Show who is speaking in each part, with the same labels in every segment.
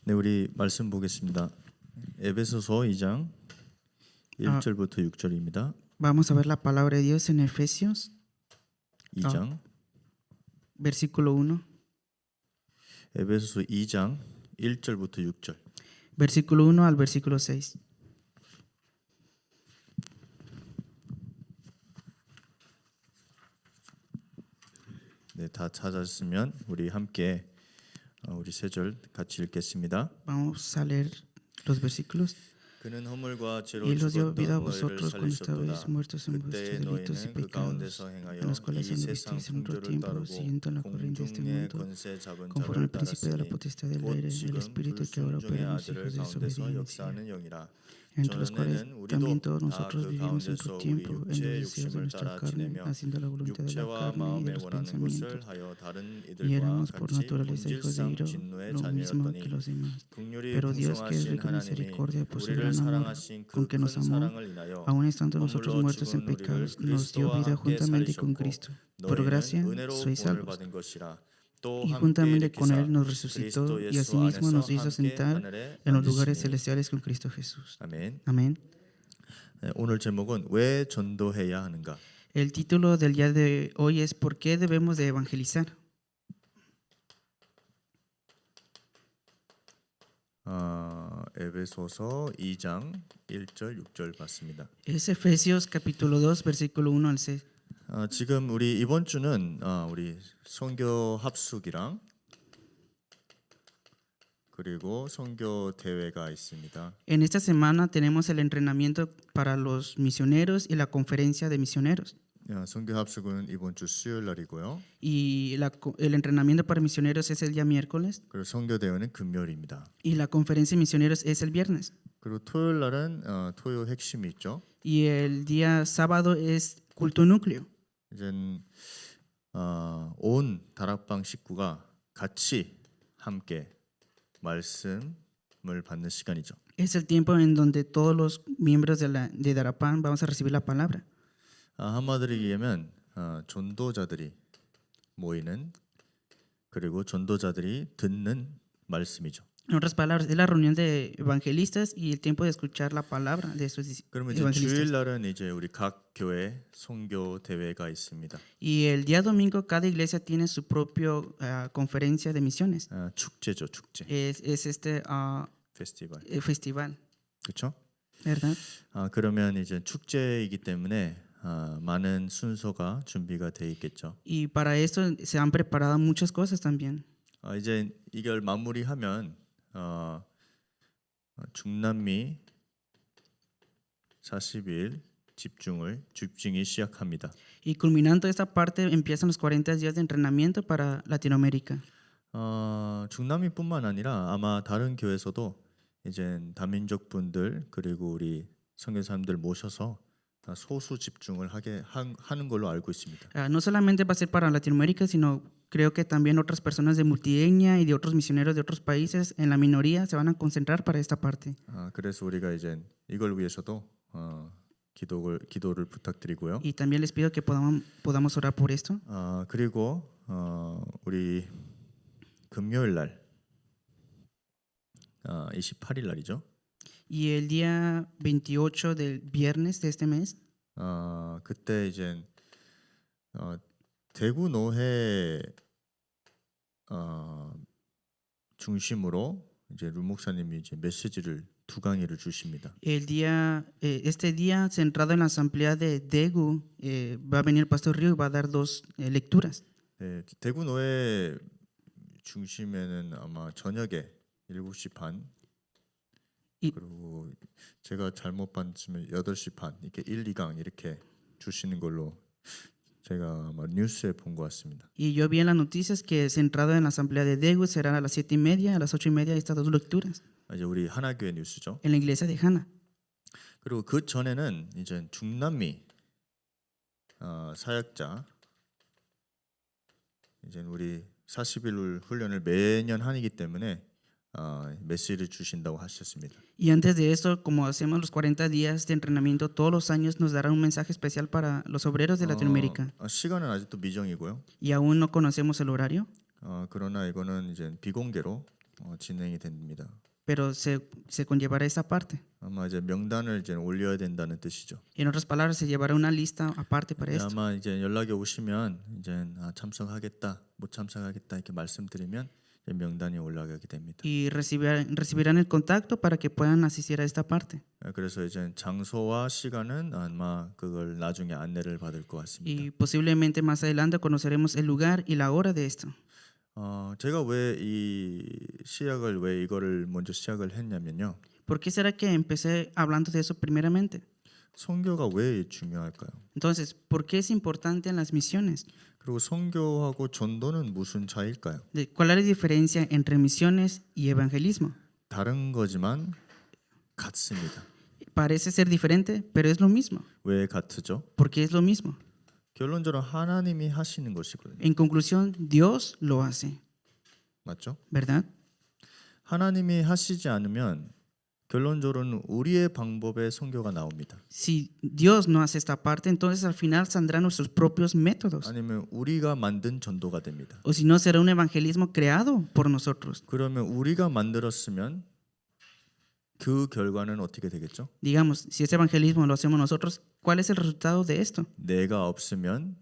Speaker 1: 네, 우리 말씀 보겠습니다. 에베소서 2장 1절부터 6절입니다.
Speaker 2: Vamos a ver la palabra de Dios en Efesios,
Speaker 1: 2장
Speaker 2: versículo 1,
Speaker 1: 에베소서 2장 1절부터 6절.
Speaker 2: versículo 1 al versículo 6.
Speaker 1: 네, 다 찾았으면 우리 함께 우리 세 절 같이 읽겠습니다.
Speaker 2: Vamos a leer los versículos.
Speaker 1: 그는 허물과 죄로
Speaker 2: Y los dio vida a
Speaker 1: 죽었던 너희를
Speaker 2: vosotros cuando estabais
Speaker 1: 살리셨도다.
Speaker 2: muertos en vuestros
Speaker 1: 그때의
Speaker 2: delitos y
Speaker 1: 너희는 그
Speaker 2: pecados,
Speaker 1: 가운데서 행하여
Speaker 2: en los cuales
Speaker 1: 이 세상
Speaker 2: anduvisteis en otro
Speaker 1: 풍조를
Speaker 2: tiempo,
Speaker 1: 따르고
Speaker 2: siguiendo la corriente de este
Speaker 1: 공중의
Speaker 2: mundo,
Speaker 1: 권세 잡은
Speaker 2: conforme al
Speaker 1: 자를
Speaker 2: principio de la
Speaker 1: 따랐으니
Speaker 2: potestad del
Speaker 1: 곧
Speaker 2: aire, el
Speaker 1: 지금
Speaker 2: espíritu que ahora
Speaker 1: 불순종의
Speaker 2: opera en los
Speaker 1: 아들을
Speaker 2: hijos de
Speaker 1: 가운데서
Speaker 2: desobediencia,
Speaker 1: 역사하는 영이라.
Speaker 2: entre los cuales
Speaker 1: 전에는
Speaker 2: también
Speaker 1: 우리도
Speaker 2: todos
Speaker 1: 다
Speaker 2: nosotros
Speaker 1: 그
Speaker 2: vivimos en
Speaker 1: 가운데서
Speaker 2: otro
Speaker 1: 우리
Speaker 2: tiempo, en los
Speaker 1: 육체의
Speaker 2: deseos de
Speaker 1: 욕심을
Speaker 2: nuestra
Speaker 1: 따라
Speaker 2: carne,
Speaker 1: 지내며
Speaker 2: haciendo la voluntad de la
Speaker 1: 육체와
Speaker 2: carne y de
Speaker 1: 마음에
Speaker 2: los
Speaker 1: 원하는
Speaker 2: pensamientos.
Speaker 1: 것을 하여 다른
Speaker 2: Y
Speaker 1: 이들과
Speaker 2: éramos por
Speaker 1: 같이
Speaker 2: naturaleza hijos de
Speaker 1: 본질상
Speaker 2: ira,
Speaker 1: 진노의
Speaker 2: lo mismo que
Speaker 1: 자녀였더니
Speaker 2: los demás.
Speaker 1: 긍휼이
Speaker 2: Pero Dios, que es
Speaker 1: 풍성하신
Speaker 2: rico en
Speaker 1: 하나님이
Speaker 2: misericordia, por su
Speaker 1: 우리를
Speaker 2: gran amor
Speaker 1: 사랑하신
Speaker 2: con
Speaker 1: 그
Speaker 2: que
Speaker 1: 큰
Speaker 2: nos amó,
Speaker 1: 사랑을 인하여
Speaker 2: aun estando nosotros
Speaker 1: 허물로
Speaker 2: muertos en
Speaker 1: 죽은 우리를
Speaker 2: pecados, nos dio
Speaker 1: 그리스도와
Speaker 2: vida
Speaker 1: 함께
Speaker 2: juntamente con
Speaker 1: 살리셨고
Speaker 2: Cristo. Por
Speaker 1: 너희는
Speaker 2: gracia
Speaker 1: 은혜로
Speaker 2: sois
Speaker 1: 구원을
Speaker 2: salvos.
Speaker 1: 받은 것이라. 또
Speaker 2: Y
Speaker 1: 함께
Speaker 2: juntamente con
Speaker 1: 일으키사
Speaker 2: Él nos resucitó
Speaker 1: 그리스도
Speaker 2: y
Speaker 1: 예수
Speaker 2: asimismo
Speaker 1: 안에서
Speaker 2: nos hizo
Speaker 1: 함께
Speaker 2: sentar
Speaker 1: 하늘에
Speaker 2: en los lugares
Speaker 1: 앉으시니.
Speaker 2: celestiales con Cristo Jesús.
Speaker 1: 아멘.
Speaker 2: Amén.
Speaker 1: 네, 오늘 제목은 왜 전도해야 하는가?
Speaker 2: El título del día de hoy es ¿por qué debemos de evangelizar?
Speaker 1: 에베소서 2장 1절 6절 봤습니다.
Speaker 2: Es Efesios capítulo 2, versículo 1 al 6.
Speaker 1: 지금 우리 이번 주는 우리 선교 합숙이랑 그리고 선교 대회가 있습니다.
Speaker 2: En esta semana tenemos el entrenamiento para los misioneros y la conferencia de misioneros.
Speaker 1: 선교 합숙은 이번 주 수요일 날이고요.
Speaker 2: Y el entrenamiento para misioneros es el día miércoles
Speaker 1: 그리고 선교 대회는 금요일입니다.
Speaker 2: y la conferencia de misioneros es el viernes.
Speaker 1: 그리고 토요일 날은 토요 핵심이 있죠.
Speaker 2: Y el día sábado es culto núcleo.
Speaker 1: 이제 온 다락방 식구가 같이 함께 말씀을 받는 시간이죠.
Speaker 2: Es el tiempo en donde todos los miembros de Darapán vamos a recibir la palabra.
Speaker 1: 한마디로 얘기하면 전도자들이 모이는 그리고 전도자들이 듣는 말씀이죠.
Speaker 2: En otras palabras, es la reunión de evangelistas y el tiempo de escuchar la palabra de esos
Speaker 1: 그러면 이제
Speaker 2: evangelistas.
Speaker 1: 주일 날은 이제 우리 각 교회 선교 대회가 있습니다.
Speaker 2: Y el día domingo cada iglesia tiene su propia conferencia de misiones.
Speaker 1: 축제죠, 축제.
Speaker 2: Es este
Speaker 1: 페스티벌.
Speaker 2: festival,
Speaker 1: 그렇죠?
Speaker 2: ¿verdad?
Speaker 1: 그러면 이제 축제이기 때문에 많은 순서가 준비가 돼 있겠죠.
Speaker 2: Y para eso se han preparado muchas cosas también.
Speaker 1: 이제 이걸 마무리하면 중남미 40일 집중이 시작합니다.
Speaker 2: Y culminando esta parte empiezan los 40 días de entrenamiento para Latinoamérica.
Speaker 1: 중남미뿐만 아니라 아마 다른 교회에서도 이제 다민족 분들 그리고 우리 선교사님들 모셔서 소수 집중을 하는 걸로 알고 있습니다.
Speaker 2: No solamente va a ser para Latinoamérica, sino creo que también otras personas de multietnia y de otros misioneros de otros países en la minoría se van a concentrar para esta parte.
Speaker 1: 그래서 우리가 이제 이걸 위해서도 기도를 부탁드리고요.
Speaker 2: Y también les pido que podamos orar por esto.
Speaker 1: 그리고 우리 금요일 날 28일 날이죠.
Speaker 2: Y el día 28 del viernes de este mes,
Speaker 1: 그때 이제 대구 노회 중심으로 이제 루 목사님이 이제 메시지를 두 강의를 주십니다.
Speaker 2: este día centrado en la asamblea de Daegu, va a venir el pastor Río y va a dar dos lecturas.
Speaker 1: 네, 대구 노회 중심에는 아마 저녁에 7시 반 그리고 제가 잘못 봤으면 8시 반 이렇게 1, 2강 이렇게 주시는 걸로 제가 아마 뉴스에 본 것 같습니다.
Speaker 2: Y yo vi en las noticias que centrado en la asamblea de Daegu será a las 7:30, a las 8:30 estas dos lecturas
Speaker 1: 이제 우리 하나교회 뉴스죠.
Speaker 2: en la iglesia de Hana.
Speaker 1: 그리고 그 전에는 이제 중남미 사역자 이제 우리 40일 훈련을 매년 하기 때문에 메시지를 주신다고 하셨습니다.
Speaker 2: Y antes de eso, como hacemos los 40 días de entrenamiento todos los años, nos dará un mensaje especial para los obreros de Latinoamérica.
Speaker 1: 시간은 아직도 미정이고요.
Speaker 2: Y aún no conocemos el horario.
Speaker 1: 그러나 이거는 이제 비공개로 진행이 됩니다.
Speaker 2: pero se conllevará esa parte.
Speaker 1: 아마 이제 명단을 이제 올려야 된다는 뜻이죠.
Speaker 2: En otras palabras, se llevará una lista aparte para
Speaker 1: 근데
Speaker 2: esto.
Speaker 1: 아마 이제 연락이 오시면 이제 참석하겠다, 못 참석하겠다 이렇게 말씀드리면 이제 명단이 올라가게 됩니다.
Speaker 2: Y recibirán el contacto para que puedan asistir a esta parte.
Speaker 1: 그래서 이제 장소와 시간은 아마 그걸 나중에 안내를 받을 것 같습니다.
Speaker 2: Y posiblemente más adelante conoceremos el lugar y la hora de esto.
Speaker 1: 제가 왜 이 시작을 왜 이거를 먼저 시작을 했냐면요.
Speaker 2: ¿Por qué será que empecé hablando de eso primeramente?
Speaker 1: 선교가 왜 중요할까요?
Speaker 2: Entonces, ¿por qué es importante en las misiones?
Speaker 1: 그리고 선교하고 전도는 무슨 차이일까요?
Speaker 2: ¿Cuál es la diferencia entre misiones y evangelismo?
Speaker 1: 다른 거지만 같습니다.
Speaker 2: Parece ser diferente, pero es lo mismo.
Speaker 1: 왜 같으죠?
Speaker 2: ¿Por qué es lo mismo?
Speaker 1: 결론적으로 하나님이 하시는 것이거든요.
Speaker 2: En conclusión, Dios lo hace,
Speaker 1: 맞죠?
Speaker 2: ¿verdad?
Speaker 1: 하나님이 하시지 않으면 결론적으로는 우리의 방법의 선교가 나옵니다.
Speaker 2: Si Dios no hace esta parte, entonces al final saldrán nuestros propios métodos.
Speaker 1: 아니면 우리가 만든 전도가 됩니다.
Speaker 2: O si no, será un evangelismo creado por nosotros.
Speaker 1: 그러면 우리가 만들었으면 그 결과는 어떻게 되겠죠?
Speaker 2: Digamos, si ese evangelismo lo hacemos nosotros, ¿cuál es el resultado de esto?
Speaker 1: 내가 없으면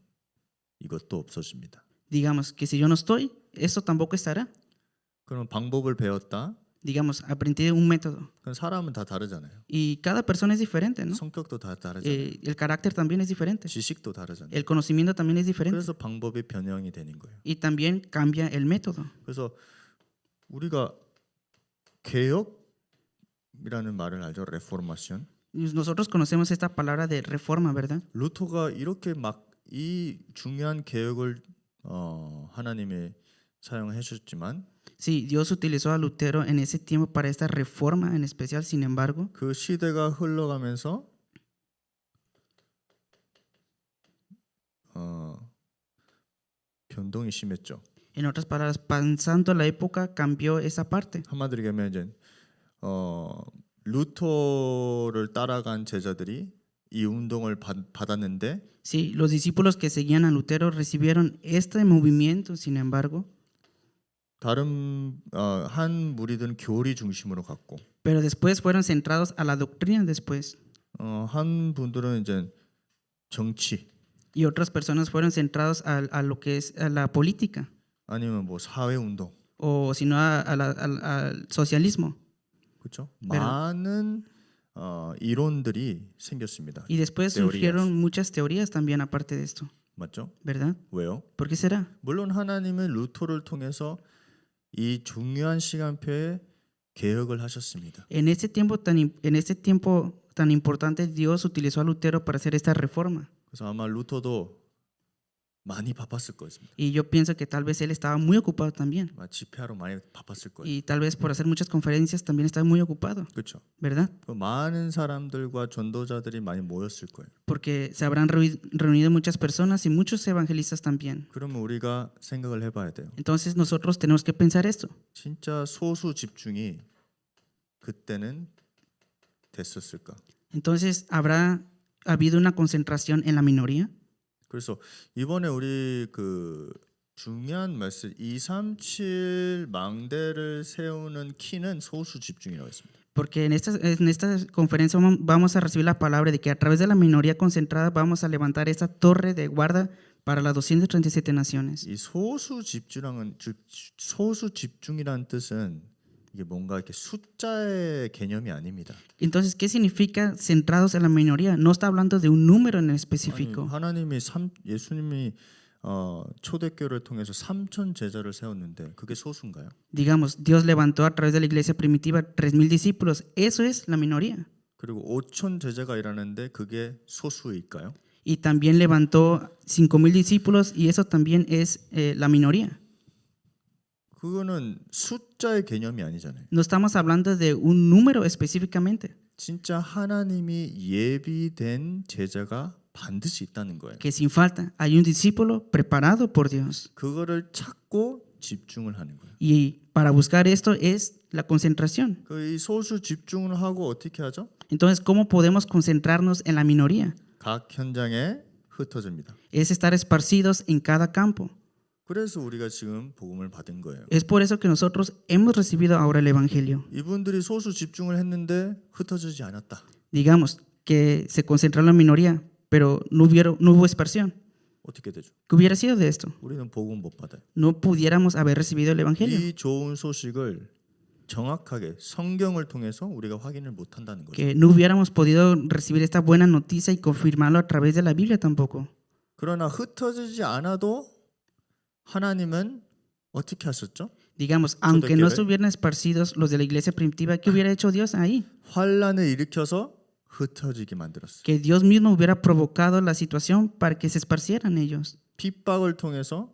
Speaker 1: 이것도 없어집니다.
Speaker 2: Digamos que si yo no estoy, eso tampoco estará.
Speaker 1: 그럼 방법을 배웠다.
Speaker 2: Digamos, aprendí un método.
Speaker 1: 그럼 사람은 다 다르잖아요.
Speaker 2: Y cada persona es diferente, ¿no?
Speaker 1: 성격도 다 다르잖아요.
Speaker 2: El carácter también es diferente.
Speaker 1: 지식도 다르잖아요.
Speaker 2: El conocimiento también es diferente.
Speaker 1: 그래서 방법이 변형이 되는 거예요.
Speaker 2: Y también cambia el método.
Speaker 1: 그래서 우리가 개혁이라는 말을 알죠? 레포르마션.
Speaker 2: Nosotros conocemos esta palabra de reforma, ¿verdad?
Speaker 1: 루터가 이렇게 막 이 중요한 개혁을 하나님이 사용해 주셨지만
Speaker 2: Sí, Dios utilizó a Lutero en ese tiempo para esta reforma en especial. Sin embargo,
Speaker 1: 그 시대가 흘러가면서 변동이 심했죠.
Speaker 2: en otras palabras, pasando la época, cambió esa parte.
Speaker 1: 한마디로 얘기하면 이제 루터를 따라간 제자들이 이 운동을 받았는데
Speaker 2: Sí, los discípulos que seguían a Lutero recibieron este movimiento. Sin embargo,
Speaker 1: 다른 한 무리들은 교리 중심으로 갔고
Speaker 2: pero después fueron centrados a la doctrina después.
Speaker 1: 한 분들은 이제 정치
Speaker 2: Y otras personas fueron centrados a lo que es a la política,
Speaker 1: 아니면 뭐 사회 운동
Speaker 2: o si no al socialismo.
Speaker 1: 그렇죠? 많은 이론들이 생겼습니다.
Speaker 2: Y después surgieron muchas teorías también aparte de esto,
Speaker 1: 맞죠?
Speaker 2: ¿verdad?
Speaker 1: 왜요?
Speaker 2: ¿Por qué será?
Speaker 1: 물론 하나님은 루터를 통해서 이 중요한 시간표에 개혁을 하셨습니다.
Speaker 2: En este tiempo tan importante, Dios utilizó a Lutero para hacer esta reforma.
Speaker 1: 그래서 아마 루터도 많이 바빴을 것입니다.
Speaker 2: Y yo pienso que tal vez él estaba muy ocupado también.
Speaker 1: 집회하러 많이 바빴을 거예요.
Speaker 2: Y tal vez por hacer muchas conferencias también estaba muy ocupado,
Speaker 1: 그렇죠?
Speaker 2: ¿verdad?
Speaker 1: 많은 사람들과 전도자들이 많이 모였을 거예요.
Speaker 2: Porque se habrán reunido muchas personas y muchos evangelistas también.
Speaker 1: 그러면 우리가 생각을 해봐야 돼요.
Speaker 2: Entonces nosotros tenemos que pensar esto.
Speaker 1: 진짜 소수 집중이 그때는 됐었을까?
Speaker 2: Entonces, ¿habrá habido una concentración en la minoría?
Speaker 1: 그래서 이번에 우리 그 중요한 메시지 237 망대를 세우는 키는 소수 집중이라고 했습니다.
Speaker 2: Porque en esta conferencia vamos a recibir la palabra de que a través de la minoría concentrada vamos a levantar esta torre de guarda para las 237 naciones.
Speaker 1: 이 소수 집중이라는 뜻은 이게 뭔가 이렇게 숫자의 개념이 아닙니다.
Speaker 2: Entonces, ¿qué significa centrados en la minoría? No está hablando de un número en específico.
Speaker 1: 하나님이 예수님이 초대교회를 통해서 3,000 제자를 세웠는데 그게 소수인가요?
Speaker 2: Digamos, Dios levantó a través de la iglesia primitiva 3,000 discípulos. Eso es la minoría.
Speaker 1: 그리고 5,000 제자가 일하는데 그게 소수일까요?
Speaker 2: Y también levantó 5,000 discípulos y eso también es la minoría.
Speaker 1: 그거는 숫자의 개념이 아니잖아요.
Speaker 2: No estamos hablando de un número específicamente.
Speaker 1: 진짜 하나님이 예비된 제자가 반드시 있다는 거예요.
Speaker 2: Que sin falta hay un discípulo preparado por Dios.
Speaker 1: 그거를 찾고 집중을 하는 거예요.
Speaker 2: Y para buscar esto es la concentración.
Speaker 1: 이 소수 집중을 하고 어떻게 하죠?
Speaker 2: Entonces, ¿cómo podemos concentrarnos en la minoría?
Speaker 1: 각 현장에 흩어집니다.
Speaker 2: Es estar esparcidos en cada campo.
Speaker 1: 그래서 우리가 지금 복음을 받은 거예요.
Speaker 2: Es por eso que nosotros hemos recibido ahora el Evangelio.
Speaker 1: 이분들이 소수 집중을 했는데 흩어지지 않았다.
Speaker 2: Digamos que se concentró en la minoría, pero no hubo dispersión.
Speaker 1: 어떻게 되죠?
Speaker 2: ¿Qué hubiera sido de esto?
Speaker 1: 우리는 복음 못 받아요.
Speaker 2: No pudiéramos haber recibido el Evangelio.
Speaker 1: 이 좋은 소식을 정확하게 성경을 통해서 우리가 확인을 못 한다는 거죠.
Speaker 2: Que no hubiéramos podido recibir esta buena noticia y confirmarlo a través de la Biblia tampoco.
Speaker 1: 그러나 흩어지지 않아도 하나님은 어떻게 하셨죠?
Speaker 2: Digamos, aunque no
Speaker 1: chodequeo.
Speaker 2: estuvieran esparcidos los de la iglesia primitiva, ¿qué hubiera hecho Dios ahí?
Speaker 1: 환란을 일으켜서 흩어지게 만들었어요.
Speaker 2: Que Dios mismo hubiera provocado la situación para que se esparcieran ellos.
Speaker 1: 핍박을 통해서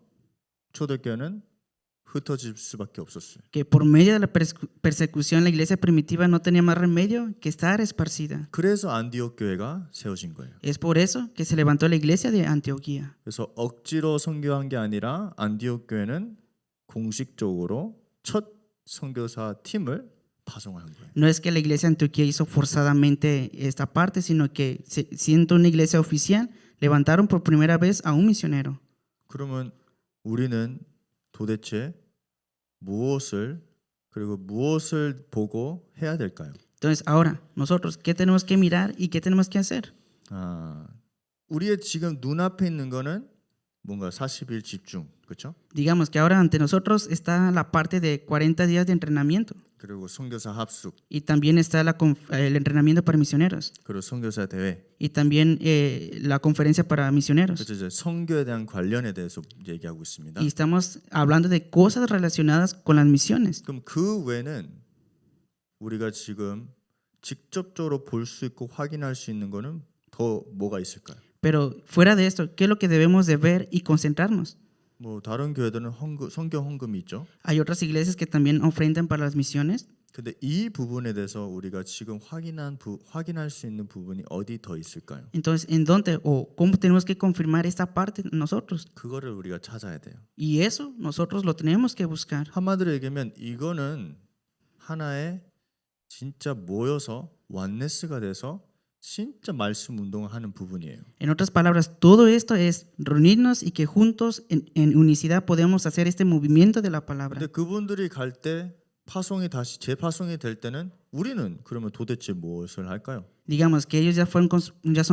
Speaker 1: 초대교회는 흩어질 수밖에 없었어요.
Speaker 2: Que por medio de la persecución la iglesia primitiva no tenía más remedio que estar esparcida.
Speaker 1: 그래서 안디옥 교회가 세워진 거예요.
Speaker 2: Es por eso que se levantó la iglesia de Antioquía.
Speaker 1: 그래서 억지로 선교한 게 아니라 안디옥 교회는 공식적으로 첫 선교사 팀을 파송한 거예요.
Speaker 2: No es que la iglesia de Antioquía hizo forzadamente esta parte, sino que siendo una iglesia oficial, levantaron por primera vez a un misionero.
Speaker 1: 그러면 우리는 도대체 무엇을 보고 해야 될까요?
Speaker 2: Entonces, ahora, nosotros, ¿qué tenemos que mirar y qué tenemos que hacer?
Speaker 1: 우리의 지금 눈앞에 있는 거는 뭔가 40일 집중, 그렇죠?
Speaker 2: Digamos que ahora ante nosotros está la parte de 40 días de entrenamiento
Speaker 1: 그리고 선교사 합숙,
Speaker 2: y también está el entrenamiento para misioneros
Speaker 1: 그리고 선교사 대회.
Speaker 2: y también la conferencia para misioneros.
Speaker 1: 그래서 이제 선교에 대한 관련에 대해서 얘기하고 있습니다.
Speaker 2: Y estamos hablando de cosas relacionadas con las misiones.
Speaker 1: 그럼 그 외에는 우리가 지금 직접적으로 볼 수 있고 확인할 수 있는 거는 더 뭐가 있을까요?
Speaker 2: Pero fuera de esto, ¿qué es lo que debemos de ver y concentrarnos?
Speaker 1: 뭐 다른 교회들은 선교 헌금이 있죠.
Speaker 2: Hay otras iglesias que también ofrendan para las misiones.
Speaker 1: 근데 이 부분에 대해서 우리가 지금 확인할 수 있는 부분이 어디 더 있을까요?
Speaker 2: Entonces, ¿en dónde o cómo tenemos que confirmar esta parte nosotros?
Speaker 1: 그거를 우리가 찾아야 돼요.
Speaker 2: Y eso nosotros lo tenemos que buscar.
Speaker 1: 한마디로 얘기하면 이거는 하나의 진짜 모여서 원네스가 돼서 진짜 말씀 운동을 하는 부분이에요.
Speaker 2: En otras palabras, todo esto es reunirnos y que juntos en unicidad podemos hacer este movimiento de la palabra.
Speaker 1: 근데 그분들이 갈 때 파송이 다시 재파송이 될 때는 우리는 그러면 도대체 무엇을 할까요?
Speaker 2: Digamos que ellos ya son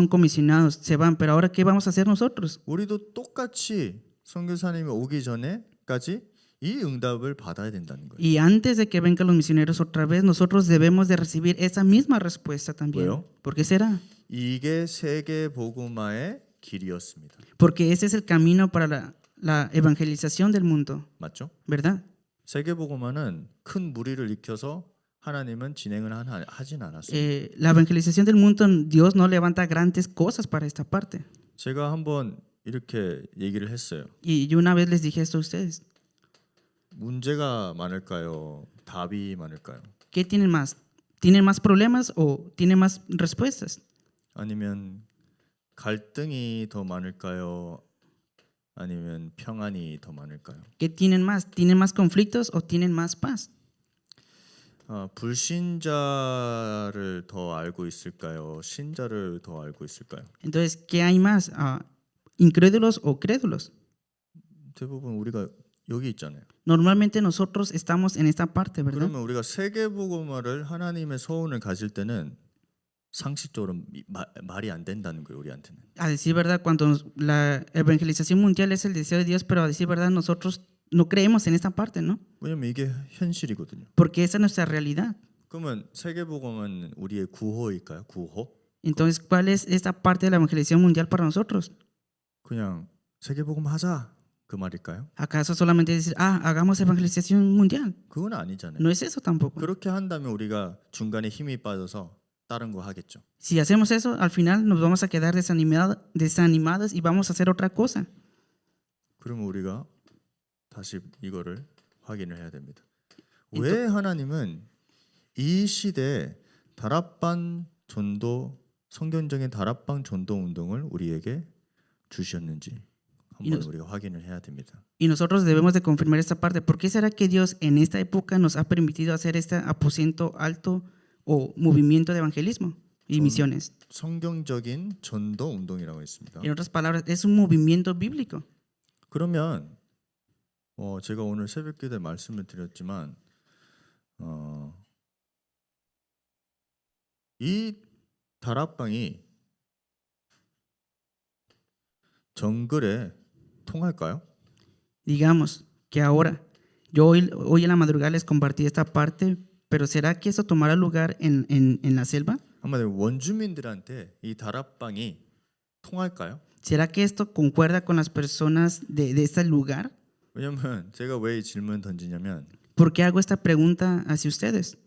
Speaker 2: comisionados, se van, pero ahora ¿qué vamos a hacer nosotros?
Speaker 1: 우리도 똑같이 선교사님이 오기 전에까지 이 응답을 받아야 된다는 거예요.
Speaker 2: Y antes de que vengan los misioneros otra vez, nosotros debemos de recibir esa misma respuesta también.
Speaker 1: 왜요?
Speaker 2: ¿Por qué será?
Speaker 1: 이게 세계 복음화의 길이었습니다.
Speaker 2: Porque ese es el camino para la evangelización del mundo,
Speaker 1: 맞죠?
Speaker 2: ¿verdad?
Speaker 1: 세계 복음화는 큰 무리를 일으켜서 하나님은 진행을 하진 않았어요.
Speaker 2: La evangelización del mundo, Dios no levanta grandes cosas para esta parte.
Speaker 1: 제가 한번 이렇게 얘기를 했어요.
Speaker 2: Y yo una vez les dije esto a ustedes.
Speaker 1: 문제가 많을까요? 답이 많을까요?
Speaker 2: ¿Qué tienen más? ¿Tienen más problemas o tienen más respuestas?
Speaker 1: 아니면 갈등이 더 많을까요? 아니면 평안이 더 많을까요?
Speaker 2: ¿Qué tienen más? ¿Tienen más conflictos o tienen más paz?
Speaker 1: 불신자를 더 알고 있을까요? 신자를 더 알고 있을까요?
Speaker 2: Entonces, ¿qué hay más? ¿Incrédulos o crédulos?
Speaker 1: 대부분 우리가 여기 있잖아요.
Speaker 2: Normalmente nosotros estamos en esta parte, ¿verdad?
Speaker 1: 그러면 우리가 세계복음화를 하나님의 소원을 가질 때는 상식적으로 말이 안 된다는 거예요, 우리한테는.
Speaker 2: A decir verdad, cuando la evangelización mundial es el deseo de Dios, pero a decir verdad, nosotros no creemos en esta parte, ¿no?
Speaker 1: 왜냐면 이게 현실이거든요.
Speaker 2: Porque esa es nuestra realidad.
Speaker 1: 그러면 세계복음은 우리의 구호일까요? 구호?
Speaker 2: Entonces, ¿cuál es esta parte de la evangelización mundial para nosotros?
Speaker 1: 그냥 세계복음 하자 그 말일까요?
Speaker 2: ¿Acaso solamente decir, hagamos evangelización mundial?
Speaker 1: 그건 아니잖아요.
Speaker 2: No es eso tampoco.
Speaker 1: 그렇게 한다면 우리가 중간에 힘이 빠져서 다른 거 하겠죠.
Speaker 2: Si hacemos eso, al final nos vamos a quedar desanimados y vamos a hacer otra cosa.
Speaker 1: 그러면 우리가 다시 이거를 확인을 해야 됩니다. 왜 하나님은 이 시대에 다락방 전도 성경적인 다락방 전도 운동을 우리에게 주셨는지 한번 우리가 확인을 해야 됩니다.
Speaker 2: Y nosotros debemos de confirmar esta parte. ¿Por qué será que Dios en esta época nos ha permitido hacer este aposento alto o movimiento de evangelismo y misiones?
Speaker 1: 성경적인 전도 운동이라고 있습니다.
Speaker 2: En otras palabras, es un movimiento bíblico.
Speaker 1: 그러면 제가 오늘 새벽기도에 말씀을 드렸지만 이 다락방이 정글에 통할까요?
Speaker 2: Digamos que ahora, yo hoy en la madrugada les compartí esta parte, pero ¿será que eso tomará lugar en la selva?
Speaker 1: 한마디로 원주민들한테 이 다락방이 통할까요?
Speaker 2: ¿Será que esto concuerda con las personas de este lugar?
Speaker 1: 왜냐면 제가 왜 이 질문 던지냐면
Speaker 2: ¿Por qué hago esta pregunta hacia ustedes?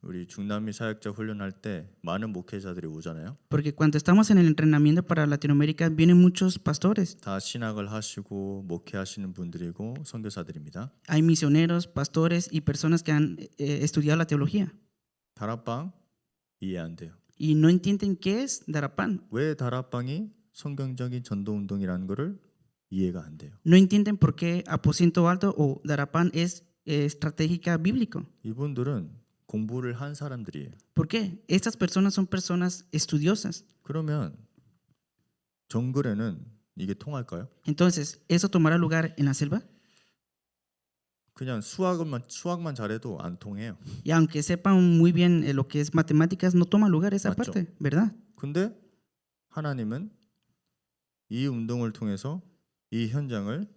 Speaker 1: 우리 중남미 사역자 훈련할 때 많은 목회자들이 오잖아요.
Speaker 2: Porque cuando estamos en el entrenamiento para Latinoamérica vienen muchos pastores.
Speaker 1: 다 신학을 하시고 목회하시는 분들이고 선교사들입니다.
Speaker 2: Hay misioneros, pastores y personas que han estudiado la teología
Speaker 1: 다락방 이해 안 돼요.
Speaker 2: y no entienden qué es Darapán.
Speaker 1: 왜 다락방이 성경적인 전도 운동이라는 거를 이해가 안 돼요.
Speaker 2: No entienden por qué Aposento Alto o Darapán es estratégica bíblico.
Speaker 1: 이분들은 공부를 한 사람들이에요.
Speaker 2: ¿Por qué? Estas personas son personas estudiosas.
Speaker 1: 그러면 정글에는 이게 통할까요?
Speaker 2: Entonces, ¿eso tomará lugar en la selva?
Speaker 1: 그냥 수학만 잘해도 안 통해요.
Speaker 2: Y aunque sepan muy bien lo que es matemáticas, no toma lugar esa
Speaker 1: 맞죠.
Speaker 2: parte, ¿verdad?
Speaker 1: 근데 하나님은 이 운동을 통해서 이 현장을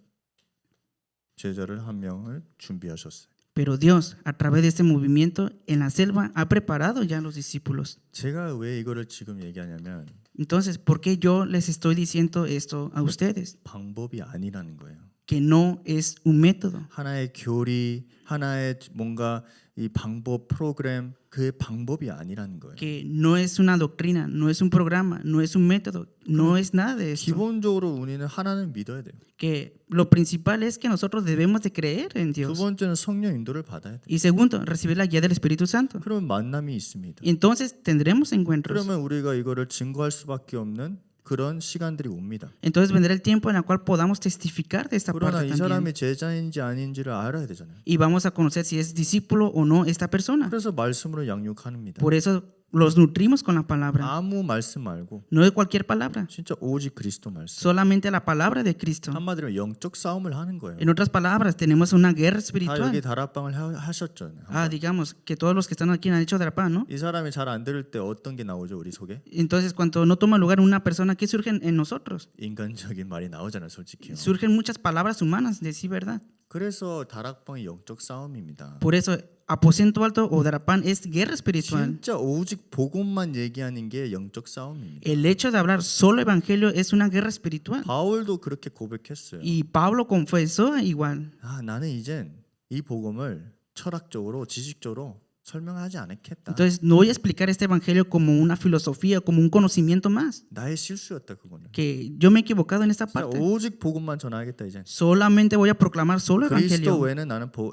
Speaker 1: 제자를 한 명을 준비하셨어요.
Speaker 2: Pero Dios, a través de este movimiento en la selva, ha preparado ya a los discípulos.
Speaker 1: 제가 왜 이거를 지금 얘기하냐면
Speaker 2: Entonces, ¿por qué yo les estoy diciendo esto a ustedes?
Speaker 1: 방법이 아니라는 거예요.
Speaker 2: Que no es un método,
Speaker 1: 하나의 교리, 하나의 뭔가 이 방법 프로그램 그 방법이 아니라는 거예요.
Speaker 2: que no es una doctrina, no es un programa, no es un método, no es nada de esto.
Speaker 1: 기본적으로 우리는 하나는 믿어야 돼요.
Speaker 2: Que lo principal es que nosotros debemos de creer en
Speaker 1: 두
Speaker 2: Dios.
Speaker 1: 번째는 성령 인도를 받아야 돼요.
Speaker 2: Y segundo, recibir la guía del Espíritu Santo.
Speaker 1: 그러면 만남이 있습니다.
Speaker 2: Entonces tendremos encuentros.
Speaker 1: 그러면 우리가 이거를 증거할 수밖에 없는 그런 시간들이 옵니다.
Speaker 2: Entonces vendrá el tiempo en el cual podamos testificar de esta
Speaker 1: 그러나
Speaker 2: parte
Speaker 1: 이
Speaker 2: también.
Speaker 1: 사람이 제자인지 아닌지를 알아야 되잖아요.
Speaker 2: Y vamos a conocer si es discípulo o no esta persona.
Speaker 1: 그래서 말씀으로 양육합니다.
Speaker 2: Por eso los nutrimos con la palabra.
Speaker 1: 아무 말씀 말고
Speaker 2: No de cualquier palabra,
Speaker 1: 진짜 오직 그리스도 말씀.
Speaker 2: solamente la palabra de Cristo.
Speaker 1: 한마디로 영적 싸움을 하는 거예요.
Speaker 2: En otras palabras, tenemos una guerra
Speaker 1: 다 여기
Speaker 2: espiritual.
Speaker 1: 다락방을 하셨잖아요.
Speaker 2: Ah, digamos que todos los que están aquí han hecho Darapán, ¿no?
Speaker 1: 이 사람이 잘 안 들을 때 어떤 게 나오죠 우리 속에?
Speaker 2: Entonces, cuando no toma lugar una persona, ¿qué surge en nosotros?
Speaker 1: 인간적인 말이 나오잖아요, 솔직히.
Speaker 2: Surgen muchas palabras humanas, de sí, ¿verdad?
Speaker 1: 그래서 다락방이 영적 싸움입니다.
Speaker 2: Por eso, aposento alto o Darapán es guerra espiritual.
Speaker 1: 진짜 오직 복음만 얘기하는 게 영적 싸움입니다.
Speaker 2: El hecho de hablar solo evangelio es una guerra espiritual.
Speaker 1: 바울도 그렇게 고백했어요.
Speaker 2: Y Pablo confesó igual.
Speaker 1: 나는 이젠 이 복음을 철학적으로, 지식적으로 설명하지 않겠다.
Speaker 2: Entonces, no voy a explicar este evangelio como una filosofía, como un conocimiento más.
Speaker 1: 나의 실수였다 그거는.
Speaker 2: Que yo me he equivocado en esta
Speaker 1: 진짜
Speaker 2: parte.
Speaker 1: 오직 복음만 전하겠다 이제.
Speaker 2: Solamente voy a proclamar solo
Speaker 1: 그리스도
Speaker 2: evangelio.
Speaker 1: 외에는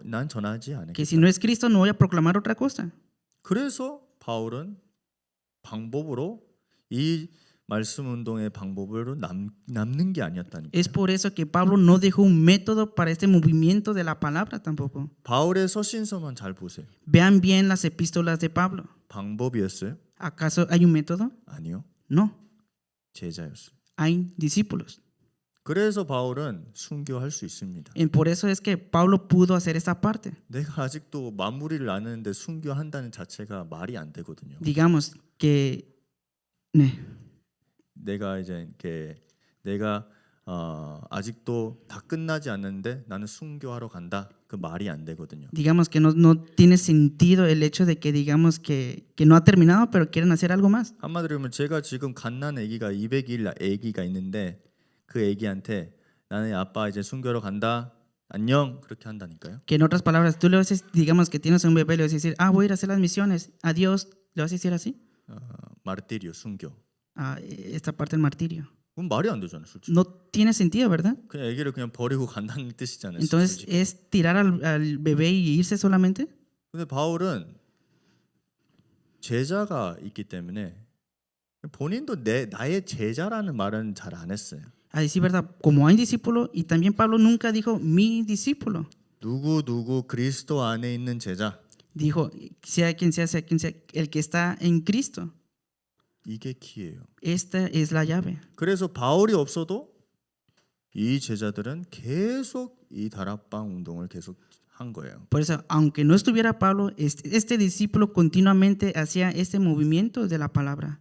Speaker 1: 난 전하지 않겠다.
Speaker 2: Que si no es Cristo, no voy a proclamar otra cosa.
Speaker 1: 그래서 바울은 방법으로 이 말씀 운동의 방법으로 남는 게 아니었다니까.
Speaker 2: Es por eso que Pablo no dejó un método para este movimiento de la palabra tampoco.
Speaker 1: 바울의 서신서만 잘 보세요.
Speaker 2: Vean bien las epístolas de Pablo.
Speaker 1: 방법이었어요?
Speaker 2: ¿Acaso hay un método?
Speaker 1: 아니요.
Speaker 2: No,
Speaker 1: 제자였어요.
Speaker 2: hay discípulos.
Speaker 1: 그래서 바울은 순교할 수 있습니다.
Speaker 2: Y por eso es que Pablo pudo hacer esta parte.
Speaker 1: 내가 아직도 마무리를 안 했는데 순교한다는 자체가 말이 안 되거든요.
Speaker 2: Digamos que 네.
Speaker 1: 내가 이제 이렇게 내가 아직도 다 끝나지 않는데 나는 순교하러 간다. 그 말이 안 되거든요.
Speaker 2: Digamos que no tiene sentido el hecho de que digamos que no ha terminado, pero quieren hacer algo más.
Speaker 1: 한마디로 하면 제가 지금 갓난 아기가 200일 아기가 있는데 그 아기한테 나는 아빠 이제 순교하러 간다. 안녕 그렇게 한다니까요.
Speaker 2: Que en otras palabras, tú le vas a, digamos que tienes un bebé, le vas a decir, voy a ir a hacer las misiones, adiós, ¿le vas a decir así?
Speaker 1: 마르티리오 순교.
Speaker 2: Esta parte del martirio.
Speaker 1: 그건 말이 안 되잖아요, 솔직히.
Speaker 2: No tiene sentido, ¿verdad?
Speaker 1: 그냥 아기를 그냥 버리고 간다는 뜻이잖아요.
Speaker 2: Entonces,
Speaker 1: 솔직히.
Speaker 2: ¿es tirar al bebé y irse solamente?
Speaker 1: 근데 바울은 제자가 있기 때문에 본인도 나의 제자라는 말은 잘 안 했어요.
Speaker 2: A decir verdad, como hay discípulo, y también Pablo nunca dijo mi discípulo.
Speaker 1: 누구 그리스도 안에 있는 제자.
Speaker 2: Dijo, sea quien sea, el que está en Cristo.
Speaker 1: 이게 키예요.
Speaker 2: Esta es la llave.
Speaker 1: 그래서 바울이 없어도 이 제자들은 계속 이 다락방 운동을 계속 한 거예요.
Speaker 2: Por eso, aunque no estuviera Pablo, este discípulo continuamente hacía este movimiento de la palabra.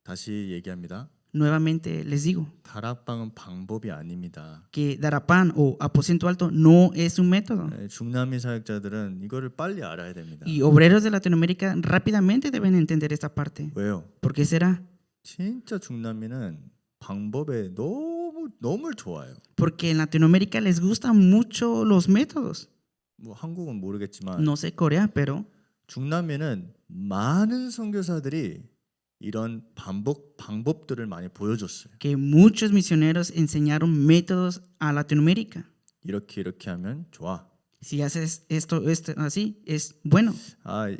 Speaker 1: 다시 얘기합니다.
Speaker 2: Nuevamente les digo
Speaker 1: 다락방은 방법이 아닙니다.
Speaker 2: que Darapán o aposento alto no es un método.
Speaker 1: 중남미 사역자들은 이거를 빨리 알아야 됩니다.
Speaker 2: Y obreros de Latinoamérica rápidamente deben entender esta parte.
Speaker 1: 왜요?
Speaker 2: ¿Por qué será?
Speaker 1: 진짜 중남미는 방법에 너무 좋아요.
Speaker 2: Porque en Latinoamérica les gustan mucho los métodos.
Speaker 1: 뭐 한국은 모르겠지만
Speaker 2: No sé Corea, pero
Speaker 1: 중남미는 많은 선교사들이 이런 방법들을 많이 보여줬어요.
Speaker 2: que muchos misioneros enseñaron métodos a Latinoamérica.
Speaker 1: 이렇게 하면 좋아.
Speaker 2: Si haces esto así, es bueno.
Speaker 1: 아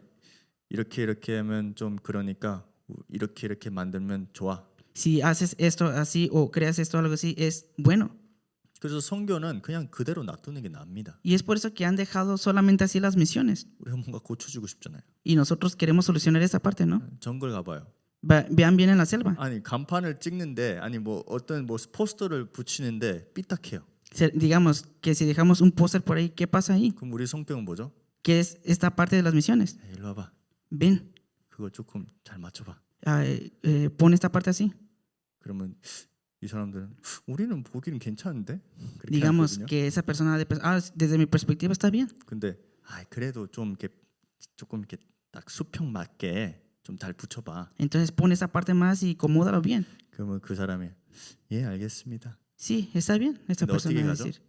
Speaker 1: 이렇게 하면 좀 그러니까 이렇게 만들면 좋아.
Speaker 2: Si haces esto así o creas esto algo así, es bueno.
Speaker 1: 그래서 선교는 그냥 그대로 놔두는 게 납니다.
Speaker 2: Y es por eso que han dejado solamente así las misiones.
Speaker 1: 우리가 뭔가 고쳐주고 싶잖아요.
Speaker 2: Y nosotros queremos solucionar esa parte, ¿no?
Speaker 1: 정글 가봐요.
Speaker 2: Vean bien en la selva.
Speaker 1: 아니 간판을 찍는데 아니 뭐 어떤 뭐 포스터를 붙이는데 삐딱해요.
Speaker 2: Digamos que si dejamos un póster por ahí, ¿qué pasa ahí?
Speaker 1: 그럼 우리 성병은 뭐죠?
Speaker 2: ¿Qué es esta parte de las misiones?
Speaker 1: 일로 와봐.
Speaker 2: Ven,
Speaker 1: 그거 조금 잘 맞춰봐.
Speaker 2: pon esta parte así.
Speaker 1: 그러면 이 사람들은 우리는 보기는 괜찮은데? 그렇게
Speaker 2: Digamos
Speaker 1: 하거든요.
Speaker 2: que esa persona, desde mi perspectiva está bien.
Speaker 1: 근데 그래도 좀 이렇게 조금 이렇게 딱 수평 맞게 좀 잘 붙여봐.
Speaker 2: Entonces pon esa parte más y acomódalo bien.
Speaker 1: 그러면 그 사람이 예 알겠습니다.
Speaker 2: Sí, está bien. Esta
Speaker 1: 근데
Speaker 2: persona
Speaker 1: 어떻게
Speaker 2: va a
Speaker 1: 가죠?
Speaker 2: decir,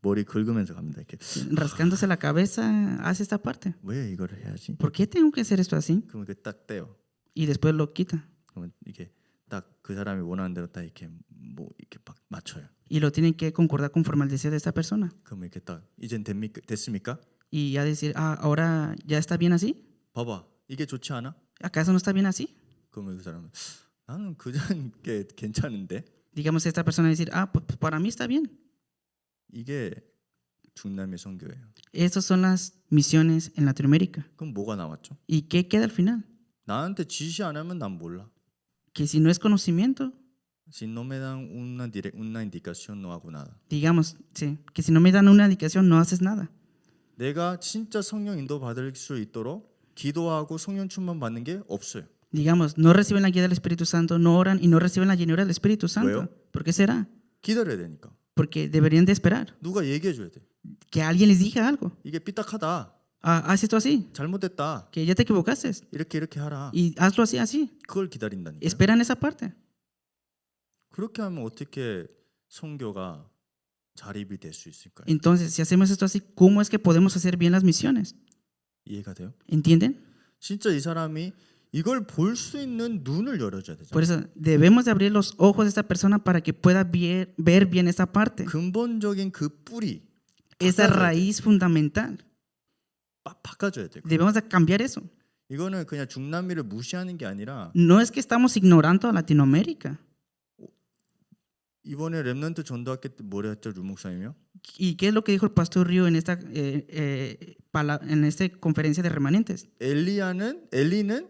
Speaker 1: 머리 긁으면서 갑니다. 이렇게
Speaker 2: rascándose la cabeza, hace esta parte.
Speaker 1: 왜 이거를 해야지?
Speaker 2: ¿Por qué tengo que hacer esto así?
Speaker 1: 그러면 이렇게 딱 떼요.
Speaker 2: Y después lo quita.
Speaker 1: 그러면 이게 딱 그 사람이 원하는 대로 딱 이렇게 뭐 이렇게 막 맞춰요.
Speaker 2: Y lo tienen que concordar conforme al deseo de esta persona.
Speaker 1: 그러면 이렇게 딱 이젠 됐습니까?
Speaker 2: Y ya decir, ahora ya está bien así.
Speaker 1: 봐봐 이게 좋지 않아?
Speaker 2: ¿Acaso no está bien así?
Speaker 1: 그러면 그 사람은 나는 그전 게 괜찮은데
Speaker 2: Digamos, esta persona decir, pues para mí está bien.
Speaker 1: 이게 중남미 선교예요.
Speaker 2: Estas son las misiones en Latinoamérica.
Speaker 1: 그럼 뭐가 나왔죠?
Speaker 2: ¿Y qué queda al final?
Speaker 1: 나한테 지시 안 하면 난 몰라.
Speaker 2: Que si no es conocimiento,
Speaker 1: Si no me dan una indicación no hago nada.
Speaker 2: digamos, sí, que si no me dan una indicación no haces nada.
Speaker 1: 내가 진짜 성령 인도 받을 수 있도록 기도하고 성령 충만 받는 게 없어요.
Speaker 2: Digamos, no reciben la guía del Espíritu Santo, no oran y no reciben la llenura del Espíritu Santo.
Speaker 1: ¿왜요?
Speaker 2: ¿Por qué será?
Speaker 1: 기다려야 되니까.
Speaker 2: Porque deberían de esperar
Speaker 1: 누가 얘기해 줘야 돼.
Speaker 2: que alguien les diga algo.
Speaker 1: 이게 삐딱하다.
Speaker 2: Haz esto así,
Speaker 1: 잘못됐다.
Speaker 2: que ya te equivocaste.
Speaker 1: 이렇게 하라.
Speaker 2: Y hazlo así, así.
Speaker 1: 그걸 기다린다니까.
Speaker 2: Esperan esa parte.
Speaker 1: 그렇게 하면 어떻게 선교가 자립이 될 수 있을까요?
Speaker 2: Entonces, si hacemos esto así, ¿cómo es que podemos hacer bien las misiones?
Speaker 1: 이해가 돼요?
Speaker 2: ¿Entienden?
Speaker 1: 진짜 이 사람이 이걸 볼 수 있는 눈을 열어줘야 되죠.
Speaker 2: Por eso debemos de abrir los ojos de esta persona para que pueda ver bien esta parte,
Speaker 1: 근본적인 그 뿌리
Speaker 2: esa
Speaker 1: 바꿔줘야 돼.
Speaker 2: raíz fundamental.
Speaker 1: 바꿔줘야 돼.
Speaker 2: Debemos de cambiar eso.
Speaker 1: 이거는 그냥 중남미를 무시하는 게 아니라
Speaker 2: No es que estamos ignorando a Latinoamérica.
Speaker 1: 이번에 렘넌트 전도학회 때 뭐라 했죠, 루 목사님이요?
Speaker 2: ¿Y qué es lo que dijo el pastor Río en esta conferencia de remanentes?
Speaker 1: 엘리는